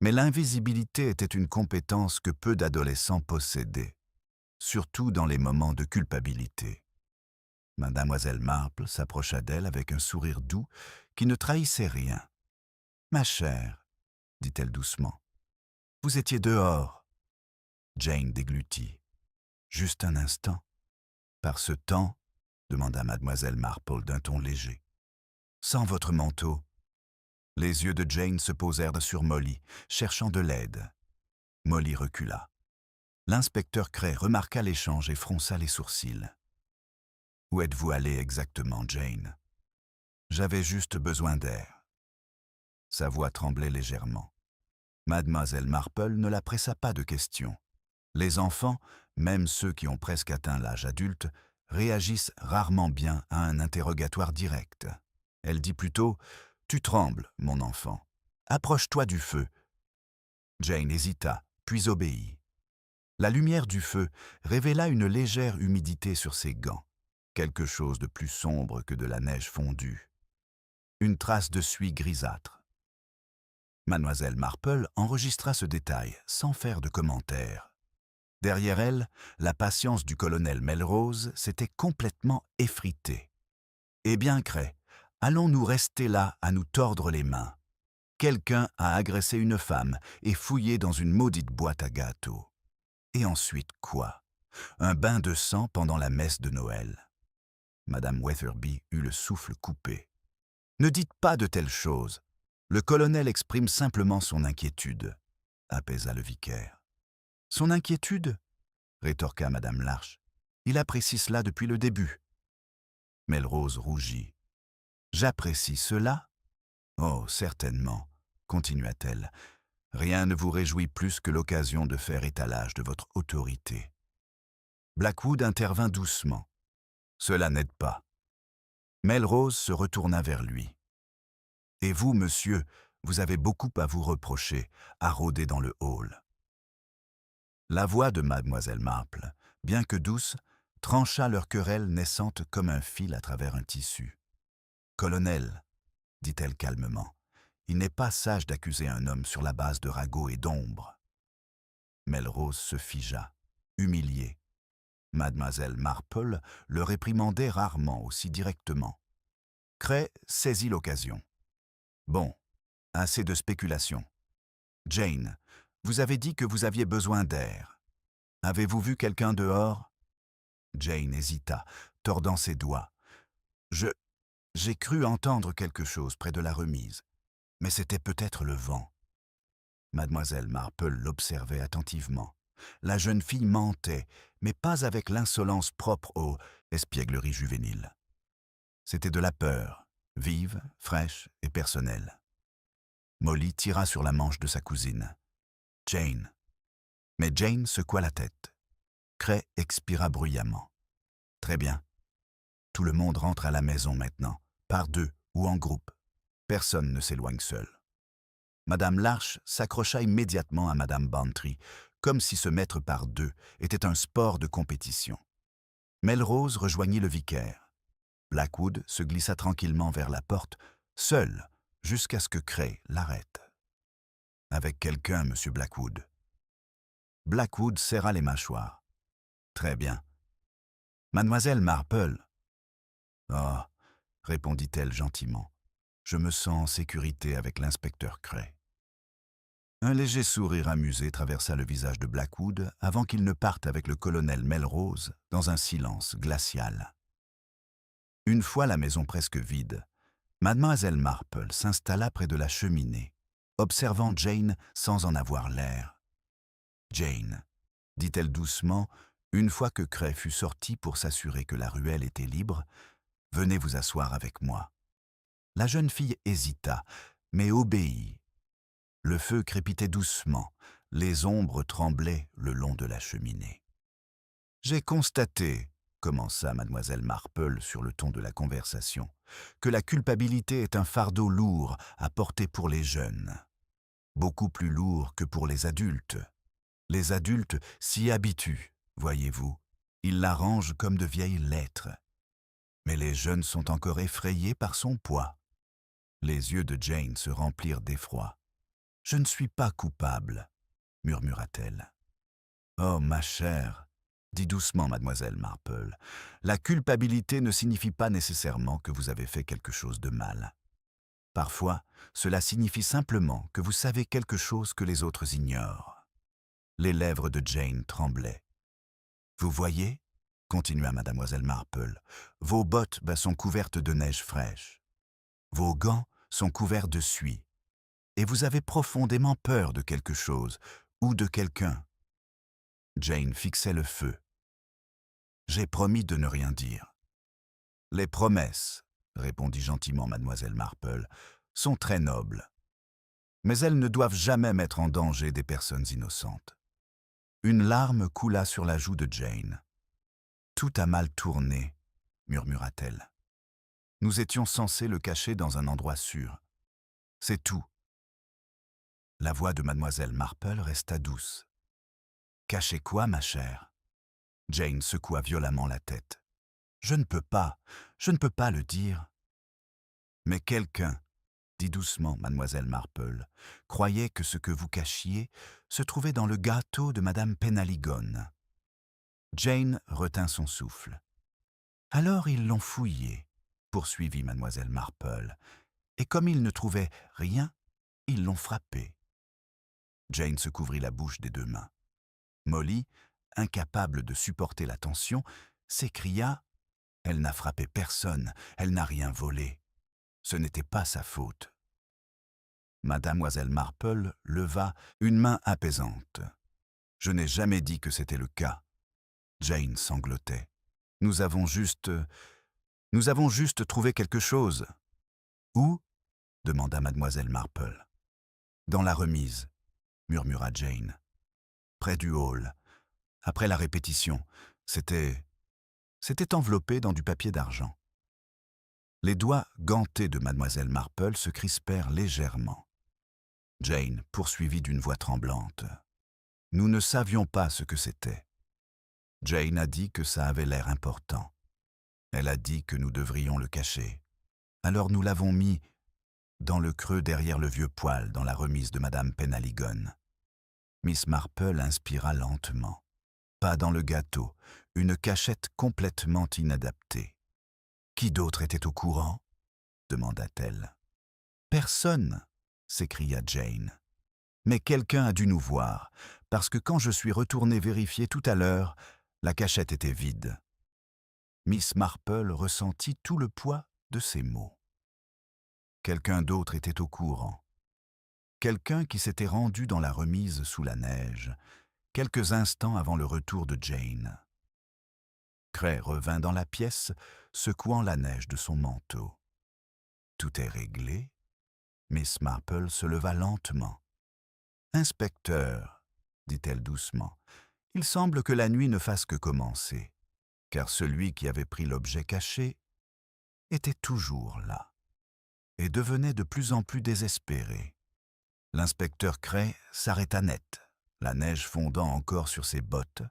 Speaker 1: Mais l'invisibilité était une compétence que peu d'adolescents possédaient, surtout dans les moments de culpabilité. Mademoiselle Marple s'approcha d'elle avec un sourire doux qui ne trahissait rien. « Ma chère, dit-elle doucement, vous étiez dehors. » Jane déglutit. « Juste un instant. »« Par ce temps ?» demanda Mademoiselle Marple d'un ton léger. « Sans votre manteau. » Les yeux de Jane se posèrent sur Molly, cherchant de l'aide. Molly recula. L'inspecteur Cray remarqua l'échange et fronça les sourcils. « Où êtes-vous allée exactement, Jane ?»« J'avais juste besoin d'air. » Sa voix tremblait légèrement. Mademoiselle Marple ne la pressa pas de questions. Les enfants, même ceux qui ont presque atteint l'âge adulte, réagissent rarement bien à un interrogatoire direct. Elle dit plutôt « Tu trembles, mon enfant. Approche-toi du feu. » Jane hésita, puis obéit. La lumière du feu révéla une légère humidité sur ses gants, quelque chose de plus sombre que de la neige fondue. Une trace de suie grisâtre. Mademoiselle Marple enregistra ce détail sans faire de commentaire. Derrière elle, la patience du colonel Melrose s'était complètement effritée. « Eh bien, Cray, allons-nous rester là à nous tordre les mains? Quelqu'un a agressé une femme et fouillé dans une maudite boîte à gâteaux. Et ensuite quoi? Un bain de sang pendant la messe de Noël. » Madame Weatherby eut le souffle coupé. « Ne dites pas de telles choses. Le colonel exprime simplement son inquiétude, » apaisa le vicaire. « Son inquiétude ?» rétorqua Madame Larche. « Il apprécie cela depuis le début. » Melrose rougit. « J'apprécie cela ? Oh, certainement, » continua-t-elle. « Rien ne vous réjouit plus que l'occasion de faire étalage de votre autorité. » Blackwood intervint doucement. « Cela n'aide pas. » Melrose se retourna vers lui. « Et vous, monsieur, vous avez beaucoup à vous reprocher, à rôder dans le hall. » La voix de Mademoiselle Marple, bien que douce, trancha leur querelle naissante comme un fil à travers un tissu. « Colonel, » dit-elle calmement, « il n'est pas sage d'accuser un homme sur la base de ragots et d'ombre. » Melrose se figea, humilié. Mademoiselle Marple le réprimandait rarement aussi directement. Cray saisit l'occasion. « Bon, assez de spéculation. Jane, vous avez dit que vous aviez besoin d'air. Avez-vous vu quelqu'un dehors ?» Jane hésita, tordant ses doigts. « J'ai cru entendre quelque chose près de la remise, mais c'était peut-être le vent. » Mademoiselle Marple l'observait attentivement. La jeune fille mentait, mais pas avec l'insolence propre aux espiègleries juvéniles. C'était de la peur, vive, fraîche et personnelle. Molly tira sur la manche de sa cousine. « Jane !» Mais Jane secoua la tête. Cray expira bruyamment. « Très bien. Tout le monde rentre à la maison maintenant, par deux ou en groupe. Personne ne s'éloigne seul. » Madame Larche s'accrocha immédiatement à Madame Bantry, comme si se mettre par deux était un sport de compétition. Melrose rejoignit le vicaire. Blackwood se glissa tranquillement vers la porte, seul, jusqu'à ce que Cray l'arrête. « Avec quelqu'un, monsieur Blackwood. » Blackwood serra les mâchoires. « Très bien. Mademoiselle Marple. »« Oh, » répondit-elle gentiment, « je me sens en sécurité avec l'inspecteur Cray. » Un léger sourire amusé traversa le visage de Blackwood avant qu'il ne parte avec le colonel Melrose dans un silence glacial. Une fois la maison presque vide, Mademoiselle Marple s'installa près de la cheminée, observant Jane sans en avoir l'air. « Jane, » dit-elle doucement, une fois que Cray fut sorti pour s'assurer que la ruelle était libre, « venez vous asseoir avec moi. » La jeune fille hésita, mais obéit. Le feu crépitait doucement, Les ombres tremblaient le long de la cheminée. « J'ai constaté, commença mademoiselle Marple sur le ton de la conversation, que la culpabilité est un fardeau lourd à porter pour les jeunes. Beaucoup plus lourd que pour les adultes. Les adultes s'y habituent, voyez-vous. Ils la rangent comme de vieilles lettres. Mais les jeunes sont encore effrayés par son poids. » Les yeux de Jane se remplirent d'effroi. « Je ne suis pas coupable, » murmura-t-elle. « Oh, ma chère, » dit doucement mademoiselle Marple, « la culpabilité ne signifie pas nécessairement que vous avez fait quelque chose de mal. Parfois, cela signifie simplement que vous savez quelque chose que les autres ignorent. » Les lèvres de Jane tremblaient. « Vous voyez, » continua mademoiselle Marple, « vos bottes sont couvertes de neige fraîche. Vos gants sont couverts de suie. Et vous avez profondément peur de quelque chose ou de quelqu'un. » Jane fixait le feu. « J'ai promis de ne rien dire. »« Les promesses, » répondit gentiment mademoiselle Marple, « sont très nobles. Mais elles ne doivent jamais mettre en danger des personnes innocentes. » Une larme coula sur la joue de Jane. « Tout a mal tourné, » murmura-t-elle. « Nous étions censés le cacher dans un endroit sûr. C'est tout. » La voix de mademoiselle Marple resta douce. « Cacher quoi, ma chère ?» Jane secoua violemment la tête. « Je ne peux pas le dire. » « Mais quelqu'un, » dit doucement mademoiselle Marple, « croyait que ce que vous cachiez se trouvait dans le gâteau de madame Penhaligone. » Jane retint son souffle. « Alors ils l'ont fouillé, » poursuivit mademoiselle Marple, « et comme ils ne trouvaient rien, ils l'ont frappé. » Jane se couvrit la bouche des deux mains. Molly, incapable de supporter la tension, s'écria « Elle n'a frappé personne, elle n'a rien volé. Ce n'était pas sa faute. » Mademoiselle Marple leva une main apaisante. « Je n'ai jamais dit que c'était le cas. » Jane sanglotait. « Nous avons juste trouvé quelque chose. »« Où ?» demanda mademoiselle Marple. « Dans la remise, » murmura Jane. « Près du hall. Après la répétition, c'était enveloppé dans du papier d'argent. » Les doigts gantés de mademoiselle Marple se crispèrent légèrement. Jane poursuivit d'une voix tremblante. « Nous ne savions pas ce que c'était. Jane a dit que ça avait l'air important. Elle a dit que nous devrions le cacher. Alors nous l'avons mis dans le creux derrière le vieux poêle dans la remise de madame Penhaligone. » Miss Marple inspira lentement. « Pas dans le gâteau, une cachette complètement inadaptée. » « Qui d'autre était au courant ?» demanda-t-elle. « Personne, » s'écria Jane. « Mais quelqu'un a dû nous voir, parce que quand je suis retournée vérifier tout à l'heure, la cachette était vide. » Miss Marple ressentit tout le poids de ces mots. Quelqu'un d'autre était au courant. Quelqu'un qui s'était rendu dans la remise sous la neige, quelques instants avant le retour de Jane. Cray revint dans la pièce, secouant la neige de son manteau. « Tout est réglé ?» Miss Marple se leva lentement. « Inspecteur, » dit-elle doucement, « il semble que la nuit ne fasse que commencer, car celui qui avait pris l'objet caché était toujours là, et devenait de plus en plus désespéré. » L'inspecteur Cray s'arrêta net, la neige fondant encore sur ses bottes,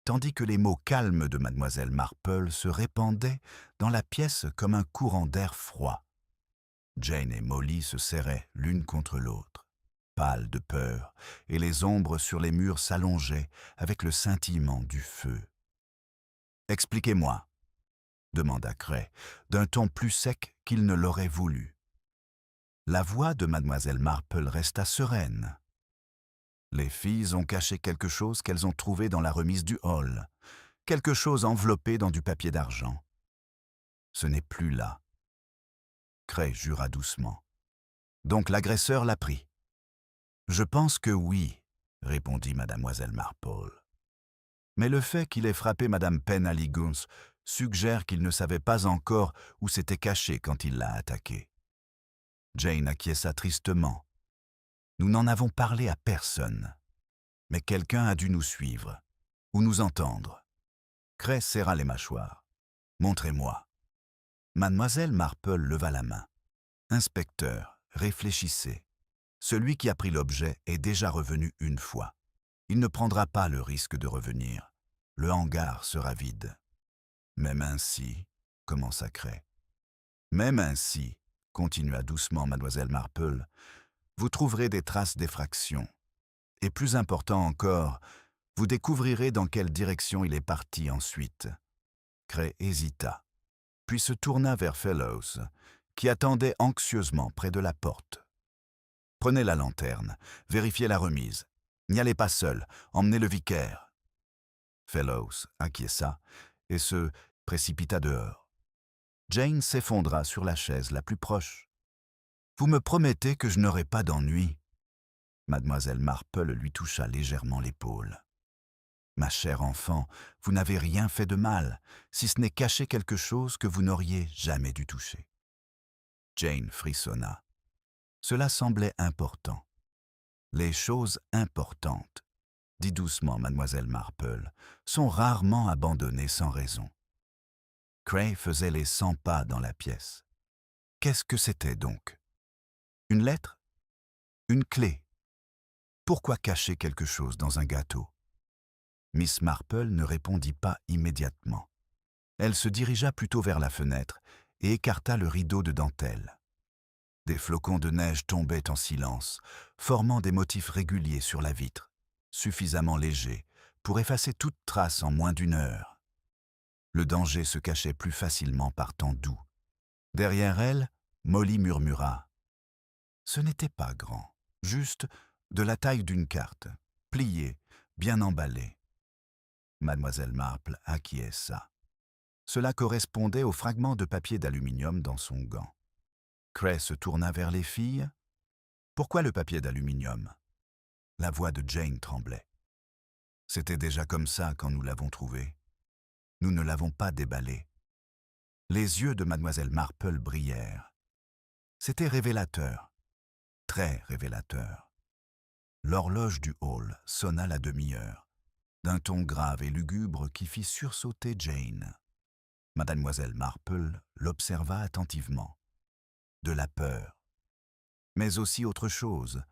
Speaker 1: tandis que les mots calmes de mademoiselle Marple se répandaient dans la pièce comme un courant d'air froid. Jane et Molly se serraient l'une contre l'autre, pâles de peur, et les ombres sur les murs s'allongeaient avec le scintillement du feu. « Expliquez-moi, » demanda Cray, d'un ton plus sec qu'il ne l'aurait voulu. La voix de mademoiselle Marple resta sereine. Les filles ont caché quelque chose qu'elles ont trouvé dans la remise du hall, quelque chose enveloppé dans du papier d'argent. Ce n'est plus là. Cray jura doucement. Donc l'agresseur l'a pris. Je pense que oui, répondit mademoiselle Marple. Mais le fait qu'il ait frappé madame Penhaligone suggère qu'il ne savait pas encore où s'était caché quand il l'a attaqué. Jane acquiesça tristement. Nous n'en avons parlé à personne. Mais quelqu'un a dû nous suivre, ou nous entendre. Cray serra les mâchoires. « Montrez-moi. » Mademoiselle Marple leva la main. « Inspecteur, réfléchissez. Celui qui a pris l'objet est déjà revenu une fois. Il ne prendra pas le risque de revenir. Le hangar sera vide. » « Même ainsi, » commença Cray. « Même ainsi, » continua doucement mademoiselle Marple, « vous trouverez des traces d'effraction. Et plus important encore, vous découvrirez dans quelle direction il est parti ensuite. » Cray hésita, puis se tourna vers Fellows, qui attendait anxieusement près de la porte. « Prenez la lanterne, vérifiez la remise. N'y allez pas seul, emmenez le vicaire. » Fellows acquiesça et se précipita dehors. Jane s'effondra sur la chaise la plus proche. « Vous me promettez que je n'aurai pas d'ennui ?» Mademoiselle Marple lui toucha légèrement l'épaule. « Ma chère enfant, vous n'avez rien fait de mal, si ce n'est cacher quelque chose que vous n'auriez jamais dû toucher. » Jane frissonna. Cela semblait important. « Les choses importantes, » dit doucement mademoiselle Marple, « sont rarement abandonnées sans raison. » Cray faisait les 100 pas dans la pièce. Qu'est-ce que c'était donc? Une lettre? Une clé? Pourquoi cacher quelque chose dans un gâteau? Miss Marple ne répondit pas immédiatement. Elle se dirigea plutôt vers la fenêtre et écarta le rideau de dentelle. Des flocons de neige tombaient en silence, formant des motifs réguliers sur la vitre, suffisamment légers pour effacer toute trace en moins d'une heure. Le danger se cachait plus facilement par temps doux. Derrière elle, Molly murmura. Ce n'était pas grand, juste de la taille d'une carte, pliée, bien emballée. Mademoiselle Marple acquiesça. Cela correspondait au fragment de papier d'aluminium dans son gant. Cray se tourna vers les filles. « Pourquoi le papier d'aluminium » La voix de Jane tremblait. « C'était déjà comme ça quand nous l'avons trouvé. Nous ne l'avons pas déballé. » Les yeux de mademoiselle Marple brillèrent. C'était révélateur, très révélateur. L'horloge du hall sonna la demi-heure, d'un ton grave et lugubre qui fit sursauter Jane. Mademoiselle Marple l'observa attentivement. De la peur, mais aussi autre chose,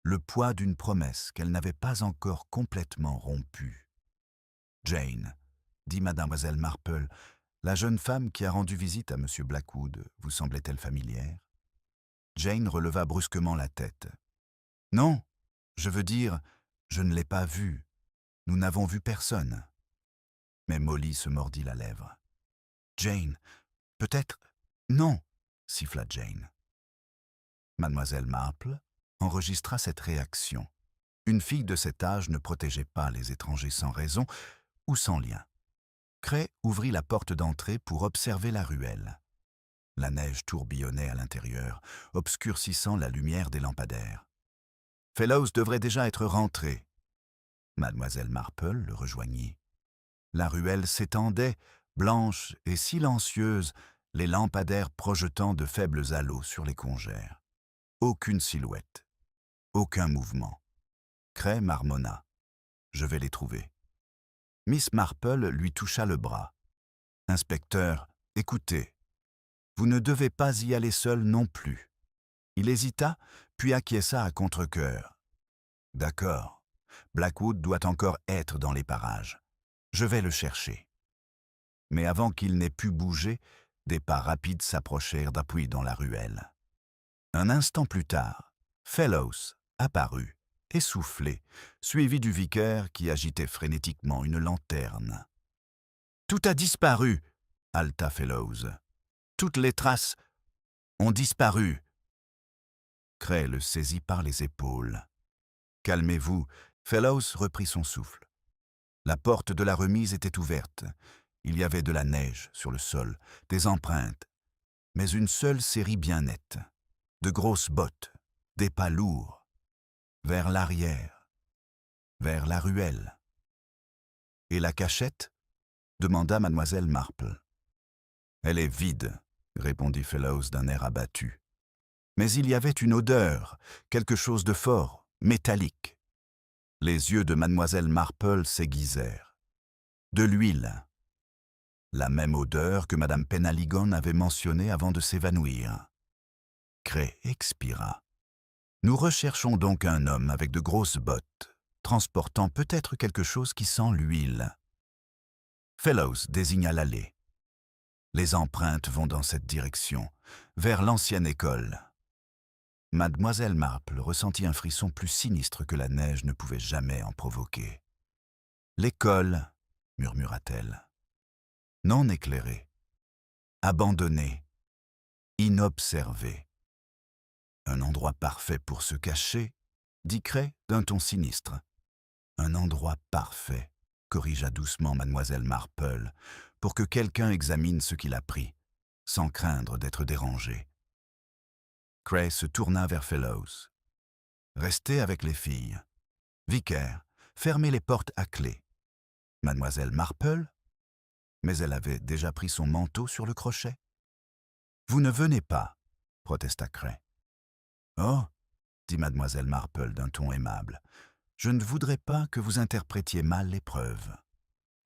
Speaker 1: le poids d'une promesse qu'elle n'avait pas encore complètement rompue. « Jane, » dit mademoiselle Marple, « la jeune femme qui a rendu visite à M. Blackwood vous semblait-elle familière ?» Jane releva brusquement la tête. « Non, je veux dire, je ne l'ai pas vue. Nous n'avons vu personne. » Mais Molly se mordit la lèvre. « Jane, peut-être... Non !» siffla Jane. Mademoiselle Marple enregistra cette réaction. Une fille de cet âge ne protégeait pas les étrangers sans raison ou sans lien. Cray ouvrit la porte d'entrée pour observer la ruelle. La neige tourbillonnait à l'intérieur, obscurcissant la lumière des lampadaires. Fellows devrait déjà être rentré. Mademoiselle Marple le rejoignit. La ruelle s'étendait, blanche et silencieuse, les lampadaires projetant de faibles halos sur les congères. Aucune silhouette, aucun mouvement. Cray marmonna. « Je vais les trouver. » Miss Marple lui toucha le bras. « Inspecteur, écoutez. Vous ne devez pas y aller seul non plus. » Il hésita, puis acquiesça à contre-cœur. « D'accord. Blackwood doit encore être dans les parages. Je vais le chercher. » Mais avant qu'il n'ait pu bouger, des pas rapides s'approchèrent d'appui dans la ruelle. Un instant plus tard, Fellows apparut, essoufflé, suivi du vicaire qui agitait frénétiquement une lanterne. « Tout a disparu !» haleta Fellows. « Toutes les traces ont disparu !» Cray le saisit par les épaules. « Calmez-vous !» Fellows reprit son souffle. La porte de la remise était ouverte. Il y avait de la neige sur le sol, des empreintes, mais une seule série bien nette. De grosses bottes, des pas lourds, vers l'arrière, vers la ruelle. « Et la cachette ?» demanda mademoiselle Marple. « Elle est vide, » répondit Fellows d'un air abattu. « Mais il y avait une odeur, quelque chose de fort, métallique. » Les yeux de mademoiselle Marple s'aiguisèrent. De l'huile. La même odeur que madame Penhaligon avait mentionnée avant de s'évanouir. Cray expira. Nous recherchons donc un homme avec de grosses bottes, transportant peut-être quelque chose qui sent l'huile. Fellows désigna l'allée. Les empreintes vont dans cette direction, vers l'ancienne école. Mademoiselle Marple ressentit un frisson plus sinistre que la neige ne pouvait jamais en provoquer. L'école, murmura-t-elle. Non éclairée, abandonnée, inobservée. Un endroit parfait pour se cacher, dit Cray d'un ton sinistre. Un endroit parfait, corrigea doucement mademoiselle Marple, pour que quelqu'un examine ce qu'il a pris, sans craindre d'être dérangé. Cray se tourna vers Fellows. Restez avec les filles. Vicaire, fermez les portes à clé. Mademoiselle Marple? Mais elle avait déjà pris son manteau sur le crochet. Vous ne venez pas, protesta Cray. Oh, dit mademoiselle Marple d'un ton aimable, je ne voudrais pas que vous interprétiez mal l'épreuve.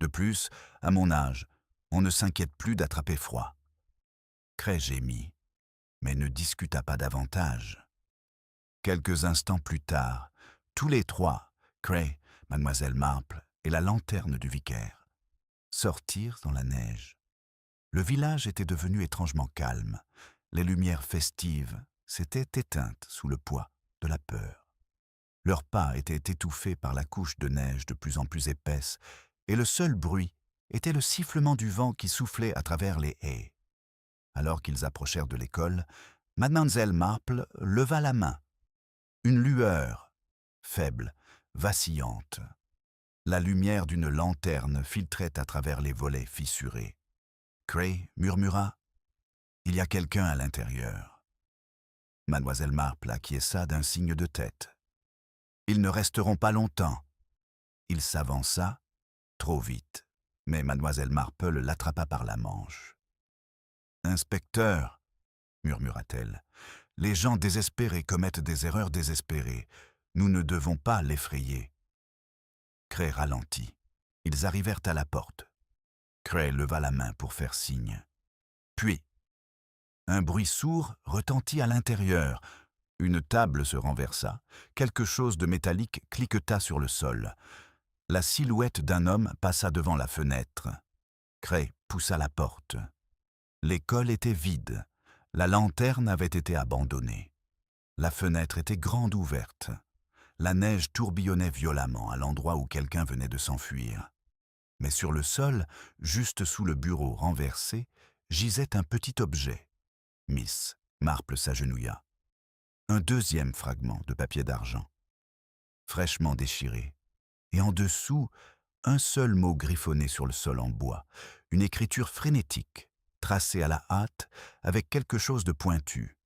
Speaker 1: De plus, à mon âge, on ne s'inquiète plus d'attraper froid. Cray gémit, mais ne discuta pas davantage. Quelques instants plus tard, tous les trois, Cray, mademoiselle Marple et la lanterne du vicaire, sortirent dans la neige. Le village était devenu étrangement calme. Les lumières festives s'étaient éteintes sous le poids de la peur. Leurs pas étaient étouffés par la couche de neige de plus en plus épaisse, et le seul bruit était le sifflement du vent qui soufflait à travers les haies. Alors qu'ils approchèrent de l'école, mademoiselle Marple leva la main. Une lueur, faible, vacillante. La lumière d'une lanterne filtrait à travers les volets fissurés. Cray murmura « Il y a quelqu'un à l'intérieur ». Mademoiselle Marple acquiesça d'un signe de tête. « Ils ne resteront pas longtemps ». Il s'avança, trop vite, mais mademoiselle Marple l'attrapa par la manche. « Inspecteur », murmura-t-elle, « les gens désespérés commettent des erreurs désespérées. Nous ne devons pas l'effrayer. » Cray ralentit. Ils arrivèrent à la porte. Cray leva la main pour faire signe. Puis, un bruit sourd retentit à l'intérieur. Une table se renversa. Quelque chose de métallique cliqueta sur le sol. La silhouette d'un homme passa devant la fenêtre. Cray poussa la porte. L'école était vide. La lanterne avait été abandonnée. La fenêtre était grande ouverte. La neige tourbillonnait violemment à l'endroit où quelqu'un venait de s'enfuir. Mais sur le sol, juste sous le bureau renversé, gisait un petit objet. Miss Marple s'agenouilla. Un deuxième fragment de papier d'argent, fraîchement déchiré, et en dessous, un seul mot griffonné sur le sol en bois, une écriture frénétique, tracée à la hâte avec quelque chose de pointu.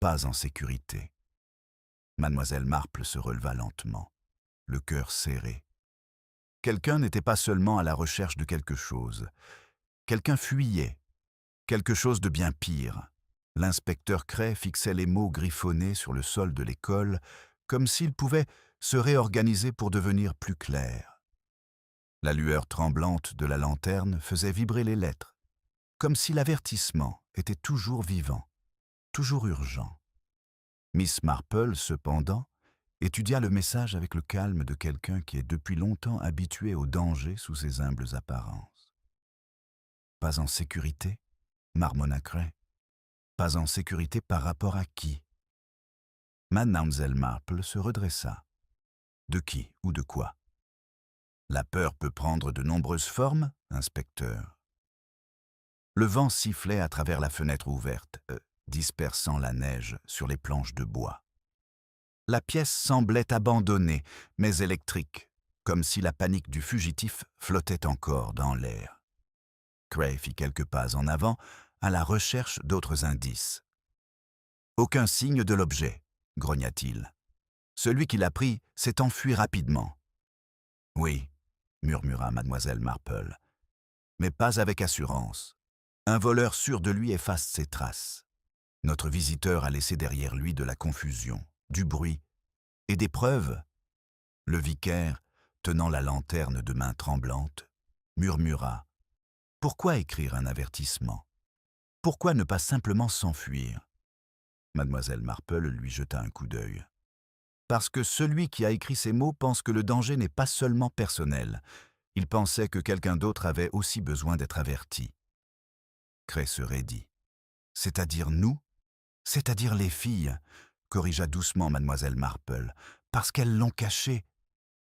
Speaker 1: Pas en sécurité. Mademoiselle Marple se releva lentement, le cœur serré. Quelqu'un n'était pas seulement à la recherche de quelque chose. Quelqu'un fuyait. Quelque chose de bien pire. L'inspecteur Cray fixait les mots griffonnés sur le sol de l'école, comme s'il pouvait se réorganiser pour devenir plus clair. La lueur tremblante de la lanterne faisait vibrer les lettres, comme si l'avertissement était toujours vivant, toujours urgent. Miss Marple, cependant, étudia le message avec le calme de quelqu'un qui est depuis longtemps habitué au danger sous ses humbles apparences. « Pas en sécurité ?» marmonna Cray. « Pas en sécurité par rapport à qui ?» Mademoiselle Marple se redressa. « De qui ou de quoi ?»« La peur peut prendre de nombreuses formes, inspecteur. » Le vent sifflait à travers la fenêtre ouverte, dispersant la neige sur les planches de bois. La pièce semblait abandonnée, mais électrique, comme si la panique du fugitif flottait encore dans l'air. Cray fit quelques pas en avant, à la recherche d'autres indices. « Aucun signe de l'objet, grogna-t-il. Celui qui l'a pris s'est enfui rapidement. »« Oui, » murmura mademoiselle Marple, « mais pas avec assurance. Un voleur sûr de lui efface ses traces. Notre visiteur a laissé derrière lui de la confusion, du bruit et des preuves. Le vicaire, tenant la lanterne de main tremblante, murmura « Pourquoi écrire un avertissement? Pourquoi ne pas simplement s'enfuir » Mademoiselle Marple lui jeta un coup d'œil. « Parce que celui qui a écrit ces mots pense que le danger n'est pas seulement personnel. Il pensait que quelqu'un d'autre avait aussi besoin d'être averti. » Cray se raidit. « C'est-à-dire nous? C'est-à-dire les filles ?» corrigea doucement Mademoiselle Marple. « Parce qu'elles l'ont caché. »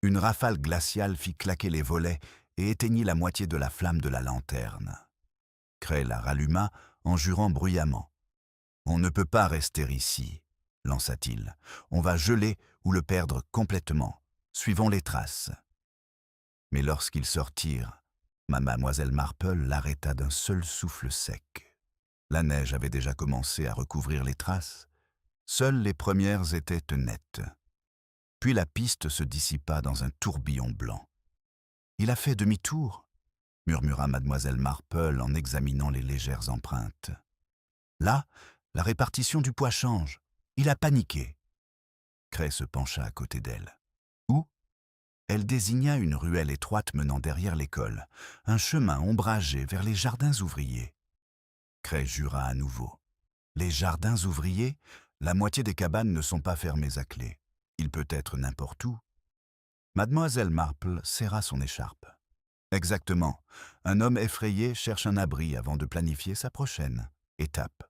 Speaker 1: Une rafale glaciale fit claquer les volets et éteignit la moitié de la flamme de la lanterne. Cray la ralluma en jurant bruyamment. « On ne peut pas rester ici, » lança-t-il. « On va geler ou le perdre complètement. Suivons les traces. » Mais lorsqu'ils sortirent, Mademoiselle Marple l'arrêta d'un seul souffle sec. La neige avait déjà commencé à recouvrir les traces. Seules les premières étaient nettes. Puis la piste se dissipa dans un tourbillon blanc. « Il a fait demi-tour » murmura Mademoiselle Marple en examinant les légères empreintes. « Là, la répartition du poids change. Il a paniqué. » Cray se pencha à côté d'elle. « Où » Elle désigna une ruelle étroite menant derrière l'école, un chemin ombragé vers les jardins ouvriers. Cray jura à nouveau. « Les jardins ouvriers? La moitié des cabanes ne sont pas fermées à clé. Il peut être n'importe où. » Mademoiselle Marple serra son écharpe. « Exactement. Un homme effrayé cherche un abri avant de planifier sa prochaine étape. »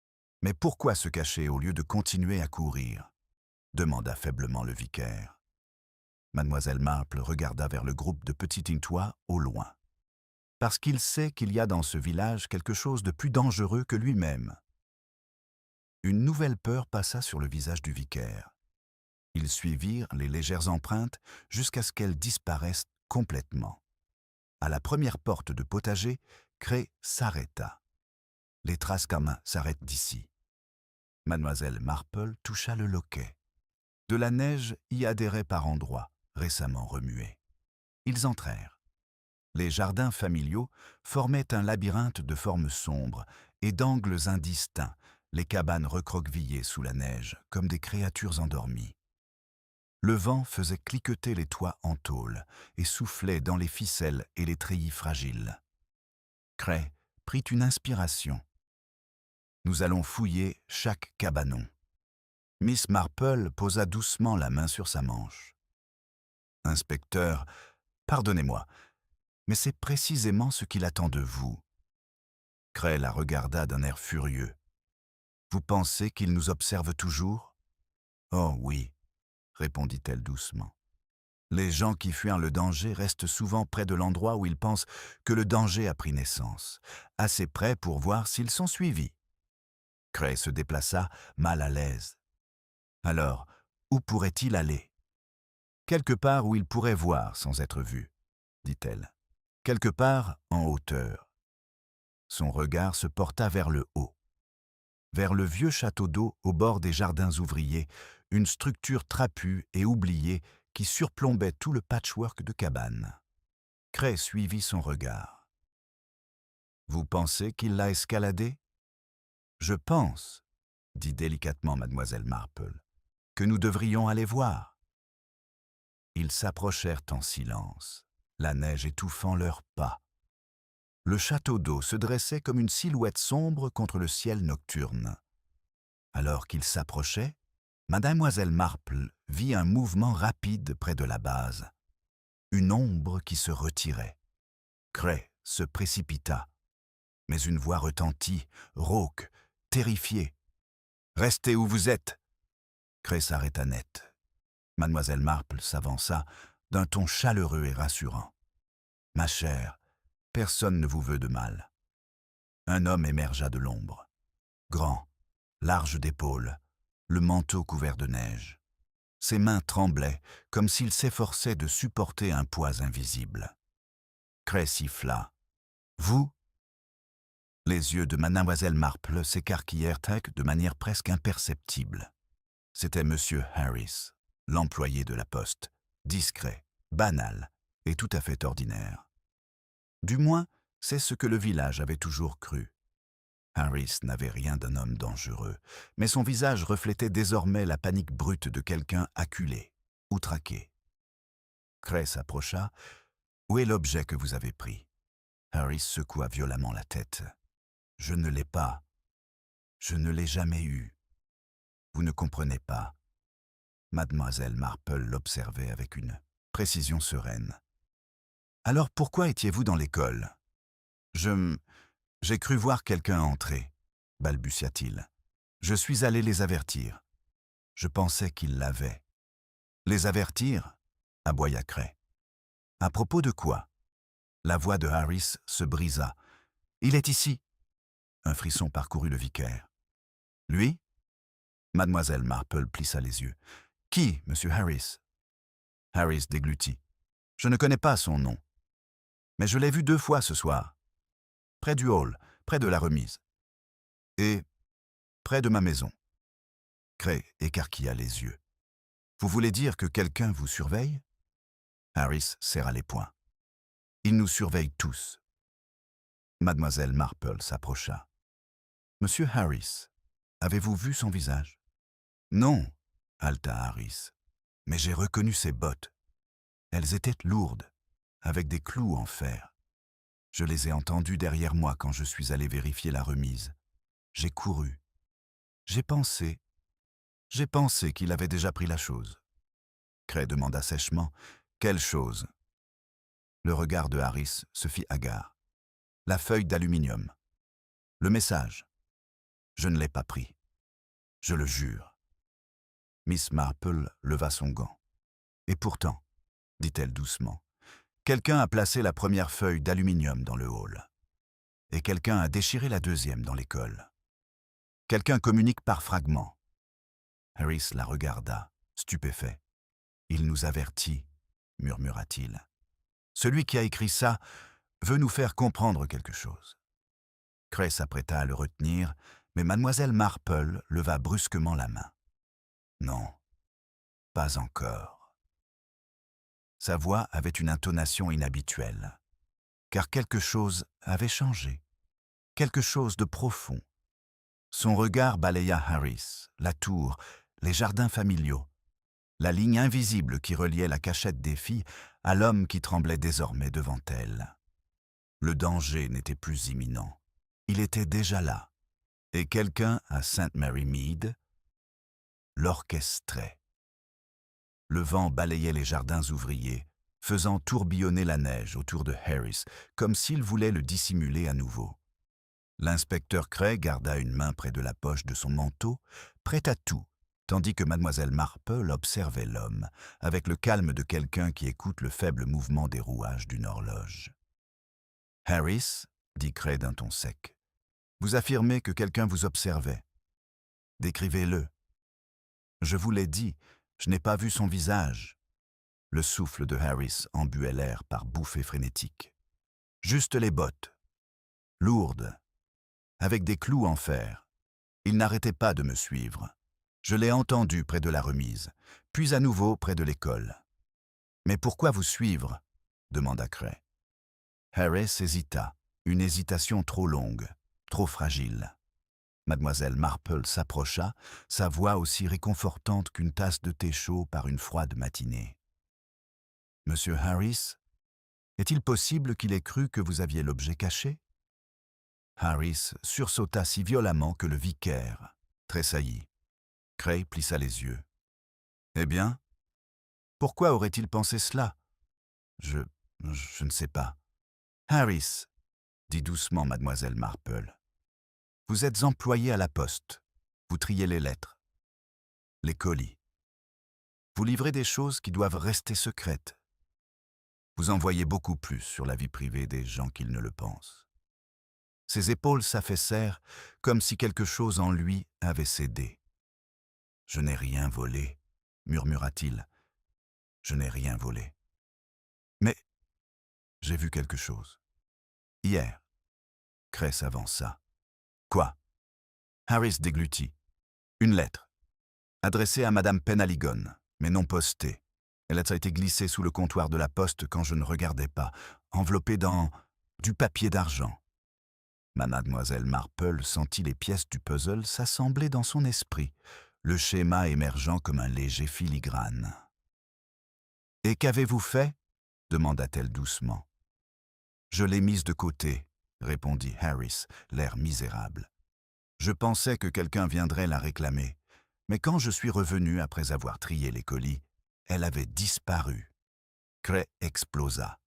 Speaker 1: « Mais pourquoi se cacher au lieu de continuer à courir ?» demanda faiblement le vicaire. Mademoiselle Marple regarda vers le groupe de petits Tintois au loin. « Parce qu'il sait qu'il y a dans ce village quelque chose de plus dangereux que lui-même. » Une nouvelle peur passa sur le visage du vicaire. Ils suivirent les légères empreintes jusqu'à ce qu'elles disparaissent complètement. À la première porte de potager, Cray s'arrêta. « Les traces communs s'arrêtent d'ici. » Mademoiselle Marple toucha le loquet. De la neige y adhérait par endroits, récemment remuée. Ils entrèrent. Les jardins familiaux formaient un labyrinthe de formes sombres et d'angles indistincts, les cabanes recroquevillées sous la neige comme des créatures endormies. Le vent faisait cliqueter les toits en tôle et soufflait dans les ficelles et les treillis fragiles. Cray prit une inspiration. « Nous allons fouiller chaque cabanon. » Miss Marple posa doucement la main sur sa manche. « Inspecteur, pardonnez-moi, mais c'est précisément ce qu'il attend de vous. » Cray la regarda d'un air furieux. « Vous pensez qu'il nous observe toujours? »« Oh oui, » répondit-elle doucement. « Les gens qui fuient le danger restent souvent près de l'endroit où ils pensent que le danger a pris naissance, assez près pour voir s'ils sont suivis. » Cray se déplaça, mal à l'aise. « Alors, où pourrait-il aller? »« Quelque part où il pourrait voir sans être vu, » dit-elle. « Quelque part en hauteur. » Son regard se porta vers le haut. Vers le vieux château d'eau au bord des jardins ouvriers, une structure trapue et oubliée qui surplombait tout le patchwork de cabanes. Cray suivit son regard. « Vous pensez qu'il l'a escaladé? »« Je pense, » dit délicatement Mademoiselle Marple, « que nous devrions aller voir. » Ils s'approchèrent en silence, la neige étouffant leurs pas. Le château d'eau se dressait comme une silhouette sombre contre le ciel nocturne. Alors qu'ils s'approchaient, Mademoiselle Marple vit un mouvement rapide près de la base. Une ombre qui se retirait. Cray se précipita. Mais une voix retentit, rauque, terrifiée. « Restez où vous êtes !» Cray s'arrêta net. Mademoiselle Marple s'avança d'un ton chaleureux et rassurant. « Ma chère, personne ne vous veut de mal. » Un homme émergea de l'ombre. Grand, large d'épaules, le manteau couvert de neige. Ses mains tremblaient comme s'il s'efforçait de supporter un poids invisible. Cray siffla. « Vous ?» Les yeux de Mademoiselle Marple s'écarquillèrent de manière presque imperceptible. C'était Monsieur Harris, l'employé de la poste, discret, banal et tout à fait ordinaire. Du moins, c'est ce que le village avait toujours cru. Harris n'avait rien d'un homme dangereux, mais son visage reflétait désormais la panique brute de quelqu'un acculé ou traqué. Cray s'approcha. « Où est l'objet que vous avez pris ?» Harris secoua violemment la tête. « Je ne l'ai pas. Je ne l'ai jamais eu. Vous ne comprenez pas. » Mademoiselle Marple l'observait avec une précision sereine. « Alors pourquoi étiez-vous dans l'école ?»« J'ai cru voir quelqu'un entrer, » balbutia-t-il. « Je suis allé les avertir. Je pensais qu'ils l'avaient. »« Les avertir ?» aboya Cray. « À propos de quoi ?» La voix de Harris se brisa. « Il est ici !» Un frisson parcourut le vicaire. « Lui ?» Mademoiselle Marple plissa les yeux. « Qui, monsieur Harris ?» Harris déglutit. « Je ne connais pas son nom. Mais je l'ai vu 2 fois ce soir. Près du hall, près de la remise. Et près de ma maison. » Cray écarquilla les yeux. « Vous voulez dire que quelqu'un vous surveille ?» Harris serra les poings. « Il nous surveille tous. » Mademoiselle Marple s'approcha. « Monsieur Harris, avez-vous vu son visage ?»« Non, » haleta Harris, « mais j'ai reconnu ses bottes. Elles étaient lourdes, avec des clous en fer. Je les ai entendues derrière moi quand je suis allé vérifier la remise. J'ai couru. J'ai pensé qu'il avait déjà pris la chose. » Cray demanda sèchement. « Quelle chose ?» Le regard de Harris se fit hagard. « La feuille d'aluminium. Le message. Je ne l'ai pas pris. Je le jure. » Miss Marple leva son gant. « Et pourtant, » dit-elle doucement, « quelqu'un a placé la première feuille d'aluminium dans le hall. Et quelqu'un a déchiré la deuxième dans l'école. Quelqu'un communique par fragments. » Harris la regarda, stupéfait. « Il nous avertit, » murmura-t-il. « Celui qui a écrit ça veut nous faire comprendre quelque chose. » Cray s'apprêta à le retenir, mais mademoiselle Marple leva brusquement la main. « Non, pas encore. » Sa voix avait une intonation inhabituelle, car quelque chose avait changé, quelque chose de profond. Son regard balaya Harris, la tour, les jardins familiaux, la ligne invisible qui reliait la cachette des filles à l'homme qui tremblait désormais devant elle. Le danger n'était plus imminent. Il était déjà là, et quelqu'un à St. Mary Mead l'orchestrait. Le vent balayait les jardins ouvriers, faisant tourbillonner la neige autour de Harris, comme s'il voulait le dissimuler à nouveau. L'inspecteur Cray garda une main près de la poche de son manteau, prêt à tout, tandis que mademoiselle Marple observait l'homme, avec le calme de quelqu'un qui écoute le faible mouvement des rouages d'une horloge. « Harris, » dit Cray d'un ton sec, « vous affirmez que quelqu'un vous observait. Décrivez-le. » « Je vous l'ai dit, je n'ai pas vu son visage. » Le souffle de Harris embuait l'air par bouffées frénétiques. « Juste les bottes. Lourdes. Avec des clous en fer. Il n'arrêtait pas de me suivre. Je l'ai entendu près de la remise, puis à nouveau près de l'école. « Mais pourquoi vous suivre ?» demanda Cray. Harris hésita, une hésitation trop longue, trop fragile. Mademoiselle Marple s'approcha, sa voix aussi réconfortante qu'une tasse de thé chaud par une froide matinée. « Monsieur Harris, est-il possible qu'il ait cru que vous aviez l'objet caché ?» Harris sursauta si violemment que le vicaire tressaillit. Cray plissa les yeux. « Eh bien, pourquoi aurait-il pensé cela ? Je ne sais pas. »« Harris, » dit doucement mademoiselle Marple, « vous êtes employé à la poste. Vous triez les lettres, les colis. Vous livrez des choses qui doivent rester secrètes. Vous en voyez beaucoup plus sur la vie privée des gens qu'ils ne le pensent. » Ses épaules s'affaissèrent comme si quelque chose en lui avait cédé. « Je n'ai rien volé, » murmura-t-il. « Je n'ai rien volé. Mais j'ai vu quelque chose. Hier. » Cray s'avança. « Quoi ?» Harris déglutit. « Une lettre. Adressée à Madame Penhaligon, mais non postée. Elle a été glissée sous le comptoir de la poste quand je ne regardais pas, enveloppée dans du papier d'argent. » Mademoiselle Marple sentit les pièces du puzzle s'assembler dans son esprit, le schéma émergeant comme un léger filigrane. Et qu'avez-vous fait? Demanda-t-elle doucement. Je l'ai mise de côté, répondit Harris, l'air misérable. Je pensais que quelqu'un viendrait la réclamer, mais quand je suis revenu après avoir trié les colis, elle avait disparu. Cray explosa.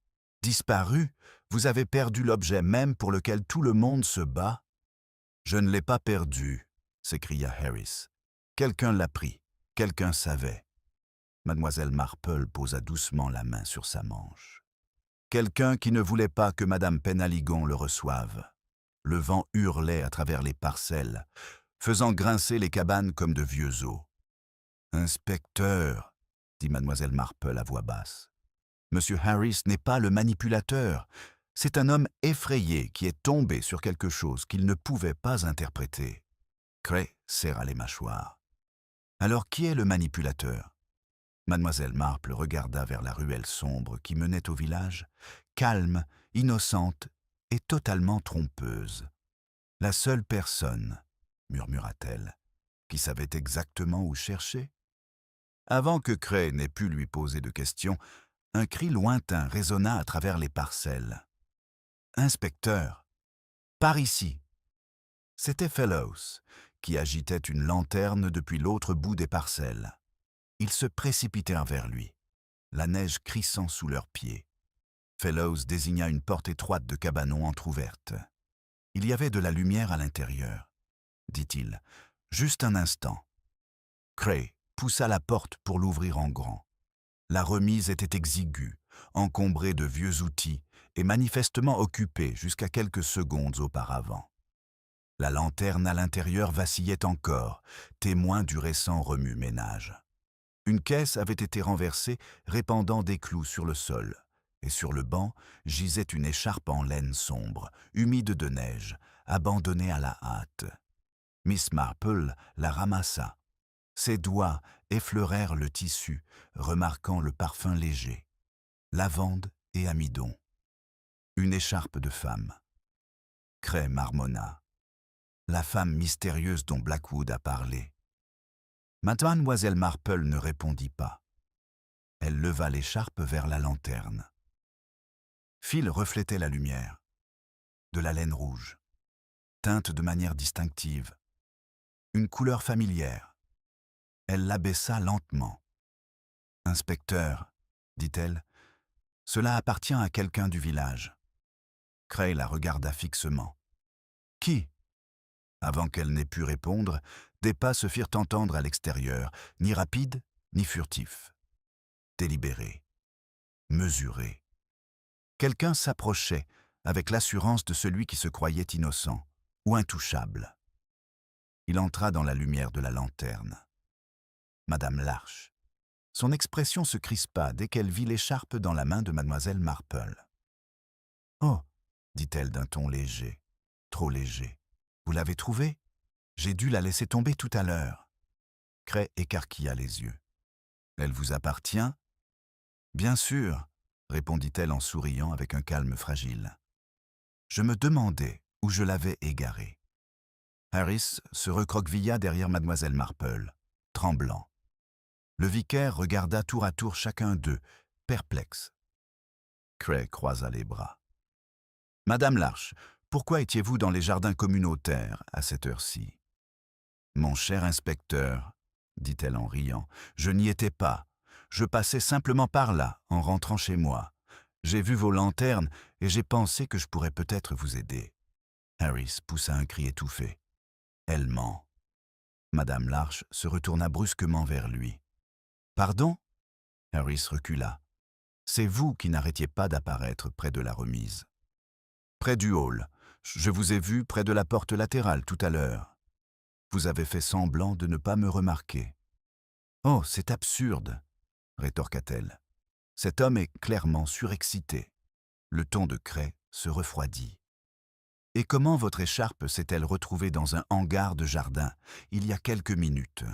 Speaker 1: Disparu? Vous avez perdu l'objet même pour lequel tout le monde se bat? Je ne l'ai pas perdu, s'écria Harris. Quelqu'un l'a pris, quelqu'un savait. Mademoiselle Marple posa doucement la main sur sa manche. Quelqu'un qui ne voulait pas que Madame Penhaligon le reçoive. Le vent hurlait à travers les parcelles, faisant grincer les cabanes comme de vieux os. « Inspecteur, dit Mademoiselle Marple à voix basse. Monsieur Harris n'est pas le manipulateur. C'est un homme effrayé qui est tombé sur quelque chose qu'il ne pouvait pas interpréter. » Cray serra les mâchoires. « Alors qui est le manipulateur ?» Mademoiselle Marple regarda vers la ruelle sombre qui menait au village, calme, innocente et totalement trompeuse. « La seule personne, murmura-t-elle, qui savait exactement où chercher. » Avant que Cray n'ait pu lui poser de questions, un cri lointain résonna à travers les parcelles. « Inspecteur, par ici !» C'était Fellows, qui agitait une lanterne depuis l'autre bout des parcelles. Ils se précipitèrent vers lui, la neige crissant sous leurs pieds. Fellows désigna une porte étroite de cabanon entr'ouverte. « Il y avait de la lumière à l'intérieur, » dit-il. « Juste un instant. » Cray poussa la porte pour l'ouvrir en grand. La remise était exiguë, encombrée de vieux outils et manifestement occupée jusqu'à quelques secondes auparavant. La lanterne à l'intérieur vacillait encore, témoin du récent remue-ménage. Une caisse avait été renversée, répandant des clous sur le sol, et sur le banc gisait une écharpe en laine sombre, humide de neige, abandonnée à la hâte. Miss Marple la ramassa. Ses doigts effleurèrent le tissu, remarquant le parfum léger. Lavande et amidon. Une écharpe de femme. Cray marmonna. La femme mystérieuse dont Blackwood a parlé. Mademoiselle Marple ne répondit pas. Elle leva l'écharpe vers la lanterne. Fil reflétait la lumière. De la laine rouge. Teinte de manière distinctive. Une couleur familière. Elle l'abaissa lentement. « Inspecteur, » dit-elle, « cela appartient à quelqu'un du village. » Cray la regarda fixement. « Qui ?» Avant qu'elle n'ait pu répondre, des pas se firent entendre à l'extérieur, ni rapides, ni furtifs. Délibérés. Mesurés. Quelqu'un s'approchait, avec l'assurance de celui qui se croyait innocent, ou intouchable. Il entra dans la lumière de la lanterne. Madame Larche. Son expression se crispa dès qu'elle vit l'écharpe dans la main de Mademoiselle Marple. « Oh !» dit-elle d'un ton léger, trop léger. « Vous l'avez trouvée? J'ai dû la laisser tomber tout à l'heure. » Cray écarquilla les yeux. « Elle vous appartient ?»« Bien sûr, » répondit-elle en souriant avec un calme fragile. « Je me demandais où je l'avais égarée. » Harris se recroquevilla derrière Mademoiselle Marple, tremblant. Le vicaire regarda tour à tour chacun d'eux, perplexe. Cray croisa les bras. « Madame Larche, pourquoi étiez-vous dans les jardins communautaires à cette heure-ci ?»« Mon cher inspecteur, » dit-elle en riant, « je n'y étais pas. Je passais simplement par là, en rentrant chez moi. J'ai vu vos lanternes et j'ai pensé que je pourrais peut-être vous aider. » Harris poussa un cri étouffé. « Elle ment. » Madame Larche se retourna brusquement vers lui. « Pardon ?» Harris recula. « C'est vous qui n'arrêtiez pas d'apparaître près de la remise. »« Près du hall. Je vous ai vu près de la porte latérale tout à l'heure. Vous avez fait semblant de ne pas me remarquer. »« Oh, c'est absurde !» rétorqua-t-elle. « Cet homme est clairement surexcité. » Le ton de Cray se refroidit. « Et comment votre écharpe s'est-elle retrouvée dans un hangar de jardin il y a quelques minutes ?»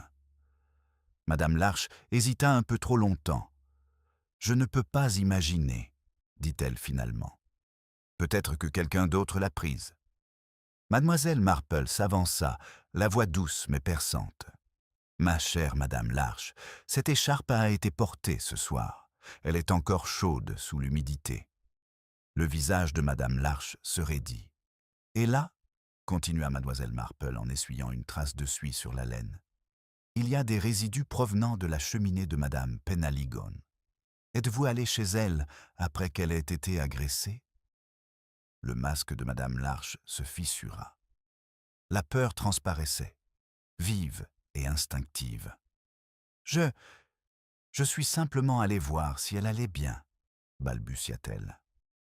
Speaker 1: Madame Larche hésita un peu trop longtemps. « Je ne peux pas imaginer, » dit-elle finalement. « Peut-être que quelqu'un d'autre l'a prise. » Mademoiselle Marple s'avança, la voix douce mais perçante. « Ma chère Madame Larche, cette écharpe a été portée ce soir. Elle est encore chaude sous l'humidité. Le visage de Madame Larche se raidit. Et là, continua mademoiselle Marple en essuyant une trace de suie sur la laine, il y a des résidus provenant de la cheminée de Madame Penaligon. Êtes-vous allé chez elle après qu'elle ait été agressée? Le masque de Madame Larche se fissura. La peur transparaissait, vive et instinctive. Je suis simplement allé voir si elle allait bien, balbutia-t-elle.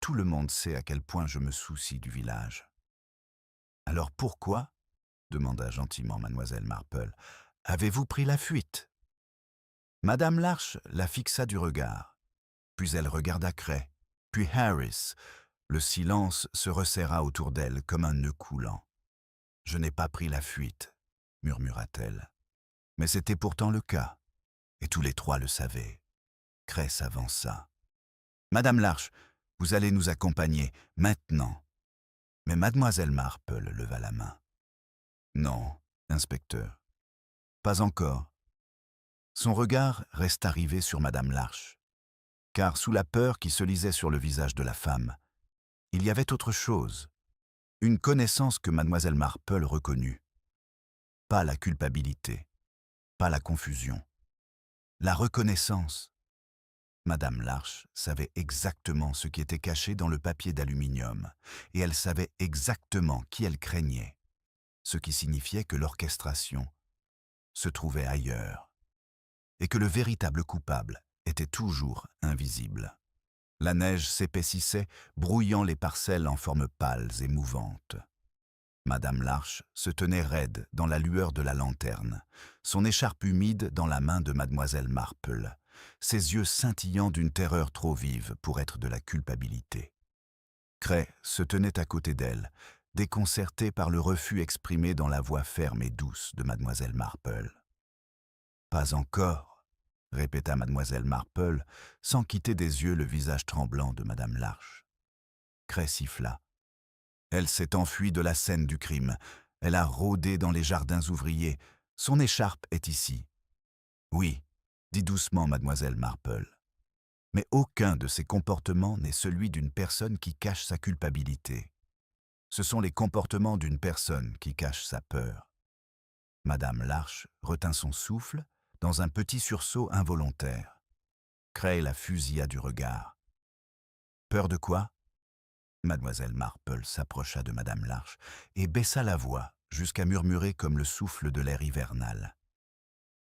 Speaker 1: Tout le monde sait à quel point je me soucie du village. Alors pourquoi, demanda gentiment mademoiselle Marple, avez-vous pris la fuite? Madame Larche la fixa du regard, puis elle regarda Cray, puis Harris. Le silence se resserra autour d'elle comme un nœud coulant. Je n'ai pas pris la fuite, murmura-t-elle. Mais c'était pourtant le cas, et tous les trois le savaient. Cray s'avança. Madame Larche, vous allez nous accompagner, maintenant. Mais mademoiselle Marple leva la main. Non, inspecteur. Pas encore. Son regard resta rivé sur madame Larche, car sous la peur qui se lisait sur le visage de la femme, il y avait autre chose, une connaissance que mademoiselle Marple reconnut. Pas la culpabilité, pas la confusion, la reconnaissance. Madame Larche savait exactement ce qui était caché dans le papier d'aluminium, et elle savait exactement qui elle craignait, ce qui signifiait que l'orchestration se trouvait ailleurs, et que le véritable coupable était toujours invisible. La neige s'épaississait, brouillant les parcelles en formes pâles et mouvantes. Madame Larche se tenait raide dans la lueur de la lanterne, son écharpe humide dans la main de mademoiselle Marple, ses yeux scintillant d'une terreur trop vive pour être de la culpabilité. Cray se tenait à côté d'elle, déconcerté par le refus exprimé dans la voix ferme et douce de mademoiselle Marple. « Pas encore », répéta mademoiselle Marple, sans quitter des yeux le visage tremblant de madame Larche. Cray siffla. Elle s'est enfuie de la scène du crime. Elle a rôdé dans les jardins ouvriers. Son écharpe est ici. Oui, dit doucement mademoiselle Marple. Mais aucun de ces comportements n'est celui d'une personne qui cache sa culpabilité. Ce sont les comportements d'une personne qui cache sa peur. Madame Larche retint son souffle dans un petit sursaut involontaire. Cray la fusilla du regard. Peur de quoi? Mademoiselle Marple s'approcha de madame Larche et baissa la voix jusqu'à murmurer comme le souffle de l'air hivernal.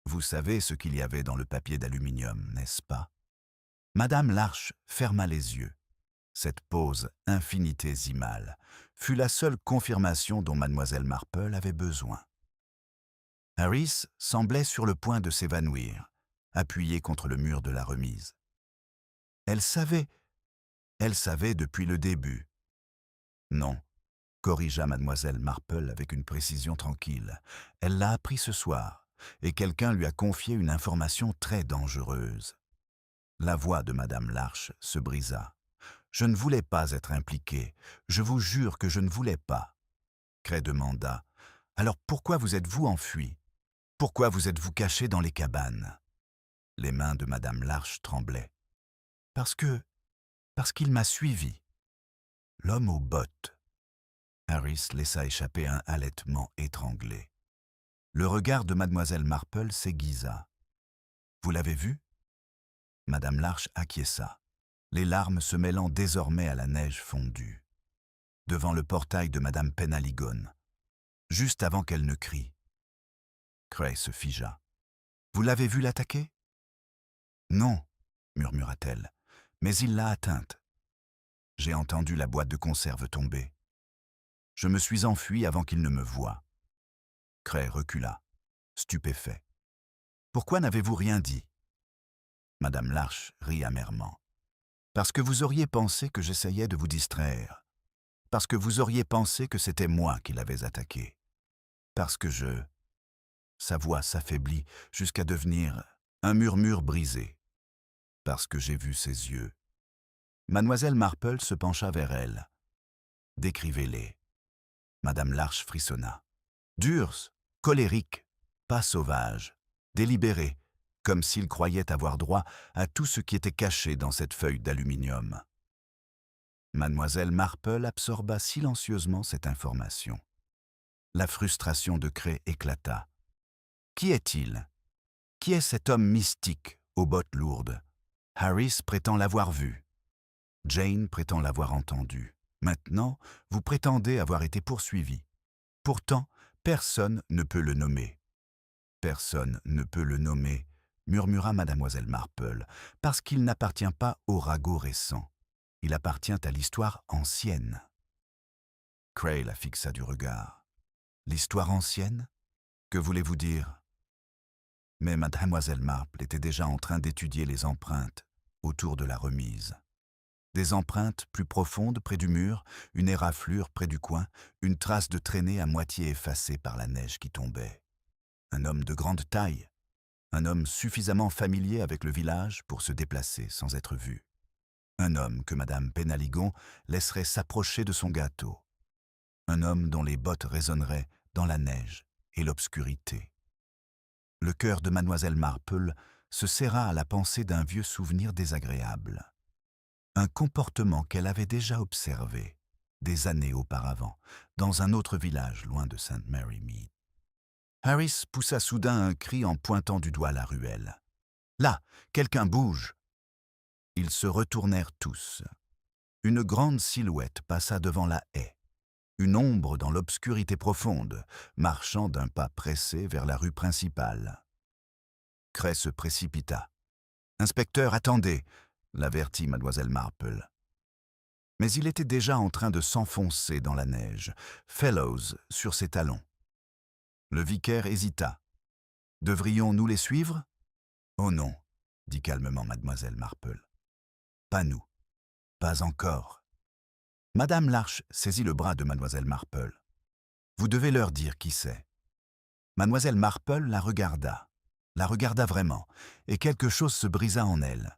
Speaker 1: Vous savez ce qu'il y avait dans le papier d'aluminium, n'est-ce pas? Madame Larche ferma les yeux. Cette pause infinitésimale fut la seule confirmation dont mademoiselle Marple avait besoin. Harris semblait sur le point de s'évanouir, appuyé contre le mur de la remise. Elle savait depuis le début. Non, corrigea mademoiselle Marple avec une précision tranquille. Elle l'a appris ce soir, et quelqu'un lui a confié une information très dangereuse. La voix de madame Larche se brisa. Je ne voulais pas être impliquée. Je vous jure que je ne voulais pas. Cray demanda. Alors pourquoi vous êtes-vous enfui? Pourquoi vous êtes-vous caché dans les cabanes? Les mains de madame Larche tremblaient. Parce qu'il m'a suivi. L'homme aux bottes. Harris laissa échapper un halètement étranglé. Le regard de mademoiselle Marple s'aiguisa. Vous l'avez vu? Madame Larche acquiesça, les larmes se mêlant désormais à la neige fondue. Devant le portail de madame Penaligon, juste avant qu'elle ne crie. Cray se figea. Vous l'avez vu l'attaquer? Non, murmura-t-elle, mais il l'a atteinte. J'ai entendu la boîte de conserve tomber. Je me suis enfui avant qu'il ne me voie. Cray recula, stupéfait. Pourquoi n'avez-vous rien dit? Madame Larche rit amèrement. Parce que vous auriez pensé que j'essayais de vous distraire. Parce que vous auriez pensé que c'était moi qui l'avais attaqué. Parce que Sa voix s'affaiblit jusqu'à devenir un murmure brisé. Parce que j'ai vu ses yeux. Mademoiselle Marple se pencha vers elle. Décrivez-les. Madame Larche frissonna. Durs, colériques, pas sauvages, délibérés, comme s'il croyait avoir droit à tout ce qui était caché dans cette feuille d'aluminium. Mademoiselle Marple absorba silencieusement cette information. La frustration de Cray éclata. Qui est-il? Qui est cet homme mystique aux bottes lourdes? Harris prétend l'avoir vu. Jane prétend l'avoir entendu. Maintenant, vous prétendez avoir été poursuivi. Pourtant, personne ne peut le nommer. Personne ne peut le nommer, murmura mademoiselle Marple, parce qu'il n'appartient pas au ragot récent. Il appartient à l'histoire ancienne. Cray la fixa du regard. L'histoire ancienne? Que voulez-vous dire? Mais mademoiselle Marple était déjà en train d'étudier les empreintes autour de la remise. Des empreintes plus profondes près du mur, une éraflure près du coin, une trace de traînée à moitié effacée par la neige qui tombait. Un homme de grande taille, un homme suffisamment familier avec le village pour se déplacer sans être vu. Un homme que madame Penaligon laisserait s'approcher de son gâteau. Un homme dont les bottes résonneraient dans la neige et l'obscurité. Le cœur de mademoiselle Marple se serra à la pensée d'un vieux souvenir désagréable. Un comportement qu'elle avait déjà observé, des années auparavant, dans un autre village loin de St. Mary Mead. Harris poussa soudain un cri en pointant du doigt la ruelle. « Là, quelqu'un bouge !» Ils se retournèrent tous. Une grande silhouette passa devant la haie. Une ombre dans l'obscurité profonde, marchant d'un pas pressé vers la rue principale. Cray se précipita. « Inspecteur, attendez !» l'avertit mademoiselle Marple. Mais il était déjà en train de s'enfoncer dans la neige, Fellows sur ses talons. Le vicaire hésita. « Devrions-nous les suivre ?»« Oh non, » dit calmement mademoiselle Marple. « Pas nous. Pas encore. » Madame Larche saisit le bras de mademoiselle Marple. « Vous devez leur dire qui c'est. » Mademoiselle Marple la regarda vraiment, et quelque chose se brisa en elle.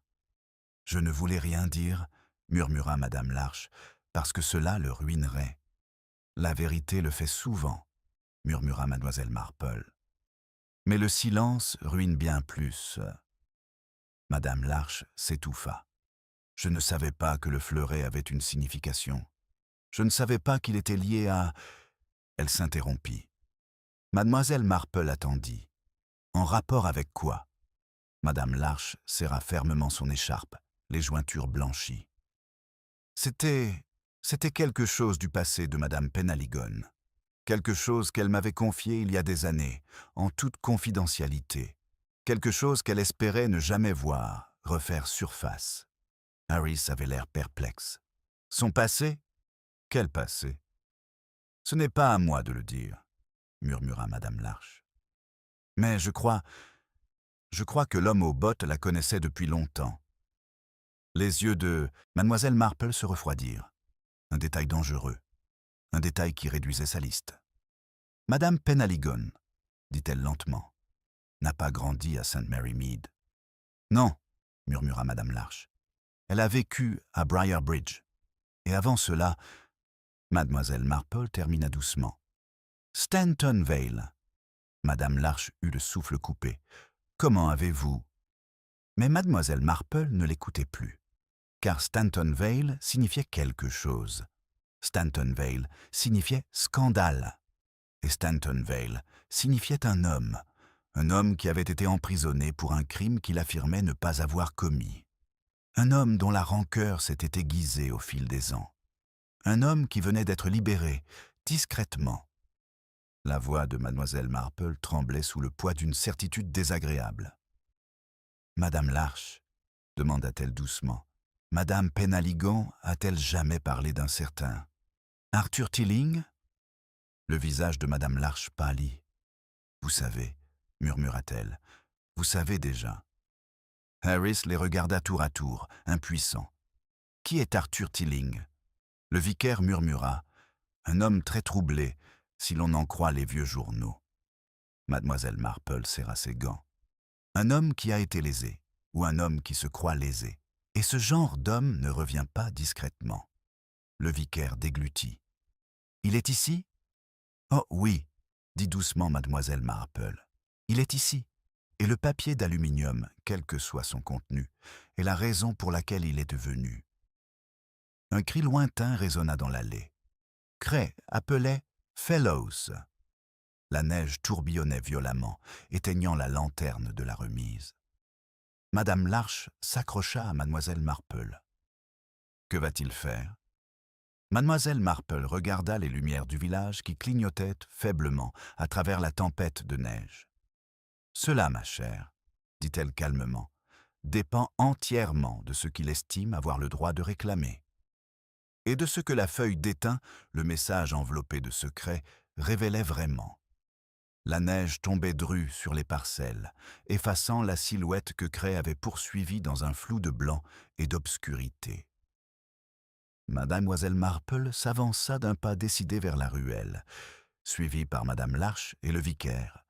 Speaker 1: « Je ne voulais rien dire, » murmura madame Larche, « parce que cela le ruinerait. »« La vérité le fait souvent, » murmura mademoiselle Marple. « Mais le silence ruine bien plus. » Madame Larche s'étouffa. « Je ne savais pas que le fleuret avait une signification. Je ne savais pas qu'il était lié à... » Elle s'interrompit. Mademoiselle Marple attendit. « En rapport avec quoi ?» Madame Larche serra fermement son écharpe, les jointures blanchies. « C'était quelque chose du passé de madame Penaligon. Quelque chose qu'elle m'avait confié il y a des années, en toute confidentialité. Quelque chose qu'elle espérait ne jamais voir, refaire surface. » Harris avait l'air perplexe. « Son passé? Quel passé? »« Ce n'est pas à moi de le dire, » murmura madame Larche. « Mais je crois que l'homme aux bottes la connaissait depuis longtemps. » Les yeux de mademoiselle Marple se refroidirent. Un détail dangereux. Un détail qui réduisait sa liste. « Madame Penaligon, » dit-elle lentement, « n'a pas grandi à St. Mary Mead. »« Non, » murmura madame Larche. « Elle a vécu à Briarbridge. Et avant cela, mademoiselle Marple termina doucement. « Stanton Vale. » Madame Larche eut le souffle coupé. « Comment avez-vous » Mais mademoiselle Marple ne l'écoutait plus. Car Stanton Vale signifiait quelque chose. Stanton Vale signifiait scandale. Et Stanton Vale signifiait un homme qui avait été emprisonné pour un crime qu'il affirmait ne pas avoir commis. Un homme dont la rancœur s'était aiguisée au fil des ans. Un homme qui venait d'être libéré, discrètement. La voix de mademoiselle Marple tremblait sous le poids d'une certitude désagréable. « Madame Larche, » demanda-t-elle doucement, « Madame Penaligon a-t-elle jamais parlé d'un certain Arthur Tilling ?» Le visage de madame Larche pâlit. « Vous savez, » murmura-t-elle, « vous savez déjà. » Harris les regarda tour à tour, impuissant. « Qui est Arthur Tilling ?» Le vicaire murmura. « Un homme très troublé, si l'on en croit les vieux journaux. » Mademoiselle Marple serra ses gants. « Un homme qui a été lésé, ou un homme qui se croit lésé. Et ce genre d'homme ne revient pas discrètement. » Le vicaire déglutit. « Il est ici ?»« Oh oui, dit doucement mademoiselle Marple. Il est ici. et le papier d'aluminium, quel que soit son contenu, est la raison pour laquelle il est venu. Un cri lointain résonna dans l'allée. Cray appelait « Fellows ». La neige tourbillonnait violemment, éteignant la lanterne de la remise. Madame Larche s'accrocha à mademoiselle Marple. Que va-t-il faire? Mademoiselle Marple regarda les lumières du village qui clignotaient faiblement à travers la tempête de neige. « Cela, ma chère, dit-elle calmement, dépend entièrement de ce qu'il estime avoir le droit de réclamer. Et de ce que la feuille d'étain, le message enveloppé de secret, révélait vraiment. La neige tombait drue sur les parcelles, effaçant la silhouette que Cray avait poursuivie dans un flou de blanc et d'obscurité. Mademoiselle Marple s'avança d'un pas décidé vers la ruelle, suivie par Madame Larche et le vicaire,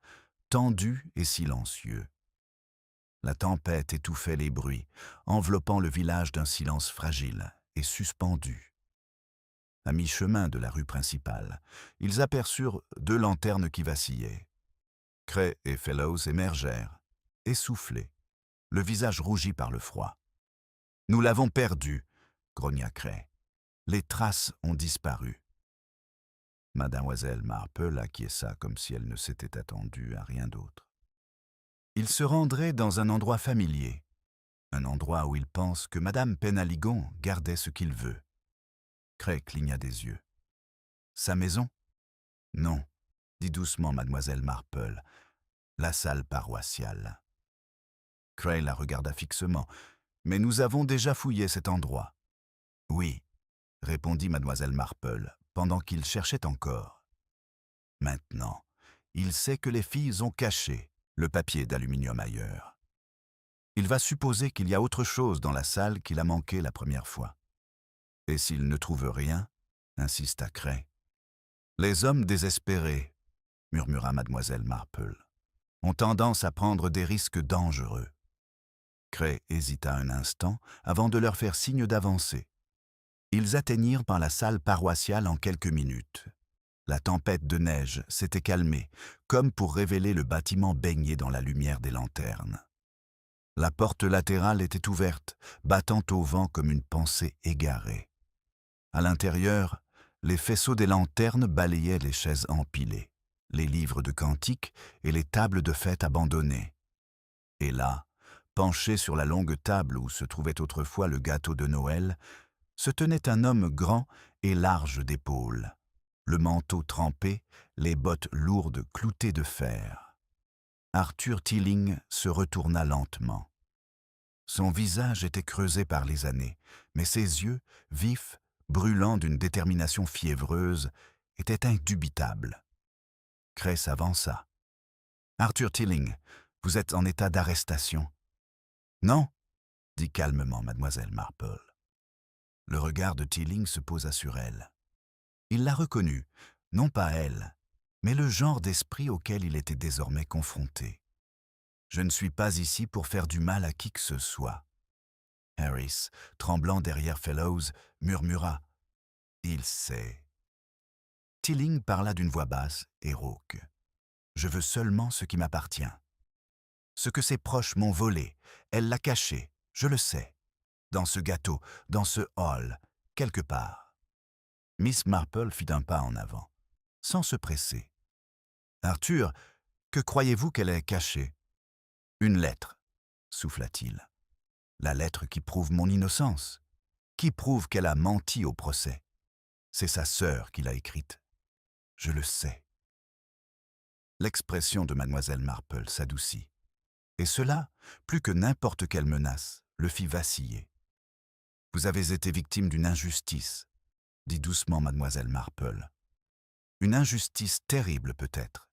Speaker 1: tendus et silencieux. La tempête étouffait les bruits, enveloppant le village d'un silence fragile et suspendu. À mi-chemin de la rue principale, ils aperçurent 2 lanternes qui vacillaient. Cray et Fellows émergèrent, essoufflés, le visage rougi par le froid. « Nous l'avons perdu !» grogna Cray. « Les traces ont disparu. » Mademoiselle Marple acquiesça comme si elle ne s'était attendue à rien d'autre. Il se rendrait dans un endroit familier, un endroit où il pense que Madame Penaligon gardait ce qu'il veut. Cray cligna des yeux. « Sa maison ?»« Non, » dit doucement mademoiselle Marple, « la salle paroissiale. » Cray la regarda fixement. « Mais nous avons déjà fouillé cet endroit. »« Oui, » répondit mademoiselle Marple, pendant qu'il cherchait encore. Maintenant, il sait que les filles ont caché le papier d'aluminium ailleurs. Il va supposer qu'il y a autre chose dans la salle qu'il a manqué la première fois. Et s'il ne trouve rien, insista Cray. Les hommes désespérés, murmura mademoiselle Marple, ont tendance à prendre des risques dangereux. Cray hésita un instant avant de leur faire signe d'avancer. Ils atteignirent par la salle paroissiale en quelques minutes. La tempête de neige s'était calmée, comme pour révéler le bâtiment baigné dans la lumière des lanternes. La porte latérale était ouverte, battant au vent comme une pensée égarée. À l'intérieur, les faisceaux des lanternes balayaient les chaises empilées, les livres de cantiques et les tables de fête abandonnées. Et là, penché sur la longue table où se trouvait autrefois le gâteau de Noël, se tenait un homme grand et large d'épaules, le manteau trempé, les bottes lourdes cloutées de fer. Arthur Tilling se retourna lentement. Son visage était creusé par les années, mais ses yeux, vifs, brûlants d'une détermination fiévreuse, étaient indubitables. Cray s'avança. « Arthur Tilling, vous êtes en état d'arrestation. »« Non, » dit calmement mademoiselle Marple. Le regard de Tilling se posa sur elle. Il la reconnut, non pas elle, mais le genre d'esprit auquel il était désormais confronté. « Je ne suis pas ici pour faire du mal à qui que ce soit. » Harris, tremblant derrière Fellows, murmura « Il sait. » Tilling parla d'une voix basse et rauque. « Je veux seulement ce qui m'appartient. Ce que ses proches m'ont volé, elle l'a caché, je le sais. Dans ce gâteau, dans ce hall, quelque part. » Miss Marple fit un pas en avant, sans se presser. « Arthur, que croyez-vous qu'elle ait caché ?»« Une lettre, » souffla-t-il. « La lettre qui prouve mon innocence, qui prouve qu'elle a menti au procès. C'est sa sœur qui l'a écrite. Je le sais. » L'expression de mademoiselle Marple s'adoucit, et cela, plus que n'importe quelle menace, le fit vaciller. « Vous avez été victime d'une injustice, » dit doucement mademoiselle Marple. « Une injustice terrible peut-être,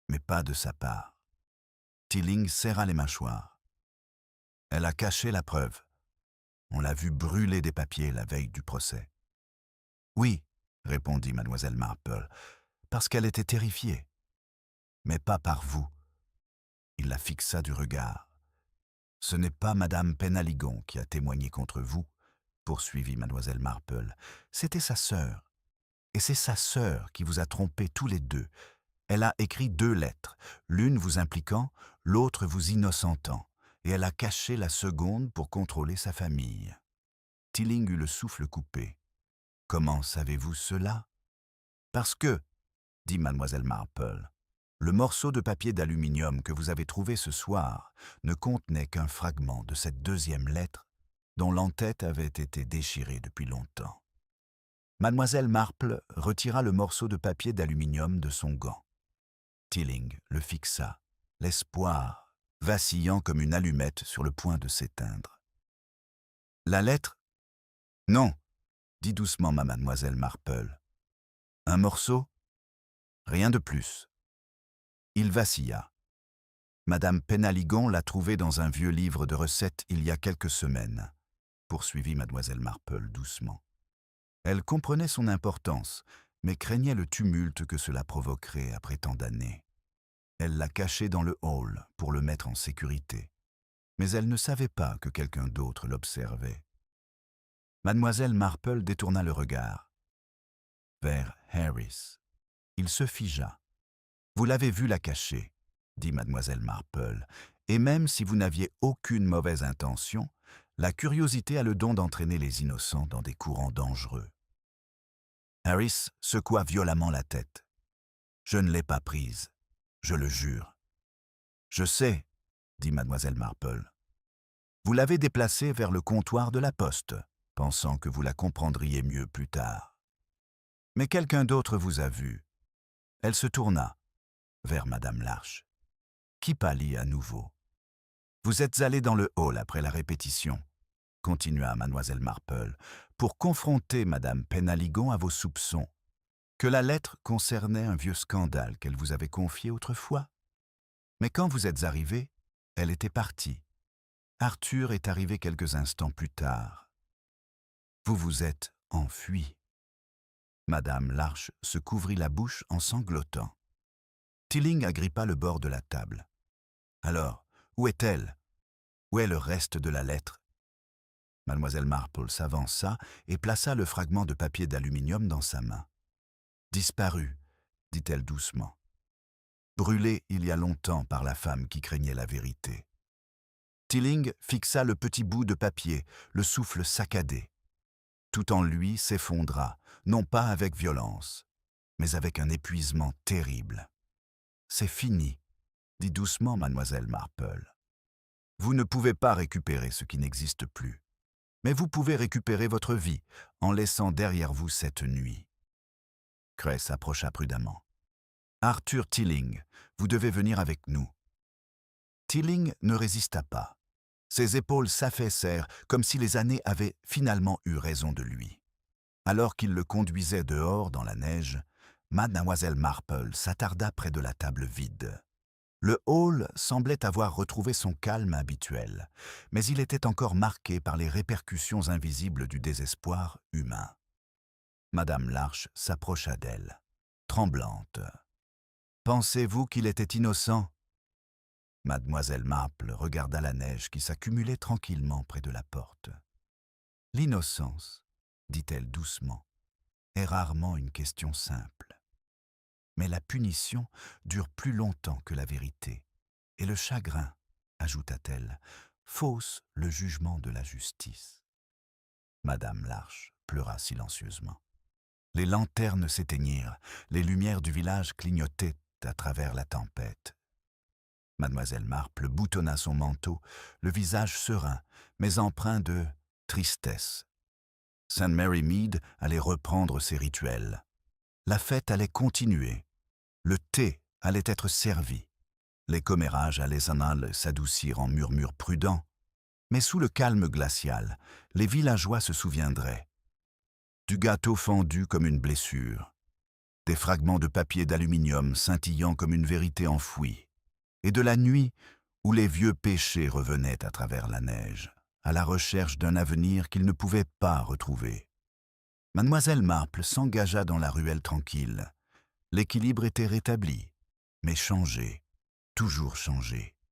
Speaker 1: mais pas de sa part. » Tilling serra les mâchoires. « Elle a caché la preuve. On l'a vu brûler des papiers la veille du procès. »« Oui, » répondit mademoiselle Marple, « parce qu'elle était terrifiée. Mais pas par vous. » Il la fixa du regard. « Ce n'est pas madame Penaligon qui a témoigné contre vous, » poursuivit mademoiselle Marple. « C'était sa sœur. Et c'est sa sœur qui vous a trompés tous les deux, Elle a écrit 2 lettres, l'une vous impliquant, l'autre vous innocentant, et elle a caché la seconde pour contrôler sa famille. Tilling eut le souffle coupé. « Comment savez-vous cela ?»« Parce que, dit mademoiselle Marple, le morceau de papier d'aluminium que vous avez trouvé ce soir ne contenait qu'un fragment de cette 2e lettre dont l'entête avait été déchirée depuis longtemps. » Mademoiselle Marple retira le morceau de papier d'aluminium de son gant. Tilling le fixa, l'espoir vacillant comme une allumette sur le point de s'éteindre. « La lettre ? Non, dit doucement mademoiselle Marple. Un morceau ? Rien de plus. » Il vacilla. Madame Penaligon l'a trouvé dans un vieux livre de recettes il y a quelques semaines, poursuivit mademoiselle Marple doucement. Elle comprenait son importance, mais craignait le tumulte que cela provoquerait après tant d'années. Elle l'a caché dans le hall pour le mettre en sécurité, mais elle ne savait pas que quelqu'un d'autre l'observait. Mademoiselle Marple détourna le regard vers Harris. Il se figea. « Vous l'avez vu la cacher, » dit mademoiselle Marple, « et même si vous n'aviez aucune mauvaise intention, la curiosité a le don d'entraîner les innocents dans des courants dangereux. » Harris secoua violemment la tête. « Je ne l'ai pas prise, je le jure. »« Je sais, » dit mademoiselle Marple. « Vous l'avez déplacée vers le comptoir de la poste, pensant que vous la comprendriez mieux plus tard. Mais quelqu'un d'autre vous a vu. » Elle se tourna vers madame Larche, qui pâlit à nouveau. « Vous êtes allé dans le hall après la répétition, » continua mademoiselle Marple, « pour confronter madame Penaligon à vos soupçons, que la lettre concernait un vieux scandale qu'elle vous avait confié autrefois. Mais quand vous êtes arrivé, elle était partie. Arthur est arrivé quelques instants plus tard. Vous vous êtes enfui. » Madame Larche se couvrit la bouche en sanglotant. Tilling agrippa le bord de la table. « Alors, où est-elle? Où est le reste de la lettre ?» Mademoiselle Marple s'avança et plaça le fragment de papier d'aluminium dans sa main. « Disparu, » dit-elle doucement. « Brûlé il y a longtemps par la femme qui craignait la vérité. » Tilling fixa le petit bout de papier, le souffle saccadé. Tout en lui s'effondra, non pas avec violence, mais avec un épuisement terrible. « C'est fini, » dit doucement mademoiselle Marple. « Vous ne pouvez pas récupérer ce qui n'existe plus, mais vous pouvez récupérer votre vie en laissant derrière vous cette nuit. » Cray s'approcha prudemment. « Arthur Tilling, vous devez venir avec nous. » Tilling ne résista pas. Ses épaules s'affaissèrent comme si les années avaient finalement eu raison de lui. Alors qu'il le conduisait dehors dans la neige, mademoiselle Marple s'attarda près de la table vide. Le hall semblait avoir retrouvé son calme habituel, mais il était encore marqué par les répercussions invisibles du désespoir humain. Madame Larche s'approcha d'elle, tremblante. « Pensez-vous qu'il était innocent ?» Mademoiselle Marple regarda la neige qui s'accumulait tranquillement près de la porte. « L'innocence, dit-elle doucement, est rarement une question simple. Mais la punition dure plus longtemps que la vérité, et le chagrin, ajouta-t-elle, fausse le jugement de la justice. » Madame Larche pleura silencieusement. Les lanternes s'éteignirent, les lumières du village clignotaient à travers la tempête. Mademoiselle Marple boutonna son manteau, le visage serein, mais empreint de tristesse. St. Mary Mead allait reprendre ses rituels. La fête allait continuer. Le thé allait être servi. Les commérages allaient s'adoucir en murmures prudents. Mais sous le calme glacial, les villageois se souviendraient. Du gâteau fendu comme une blessure, des fragments de papier d'aluminium scintillant comme une vérité enfouie, et de la nuit où les vieux péchés revenaient à travers la neige, à la recherche d'un avenir qu'ils ne pouvaient pas retrouver. Mademoiselle Marple s'engagea dans la ruelle tranquille. L'équilibre était rétabli, mais changé, toujours changé.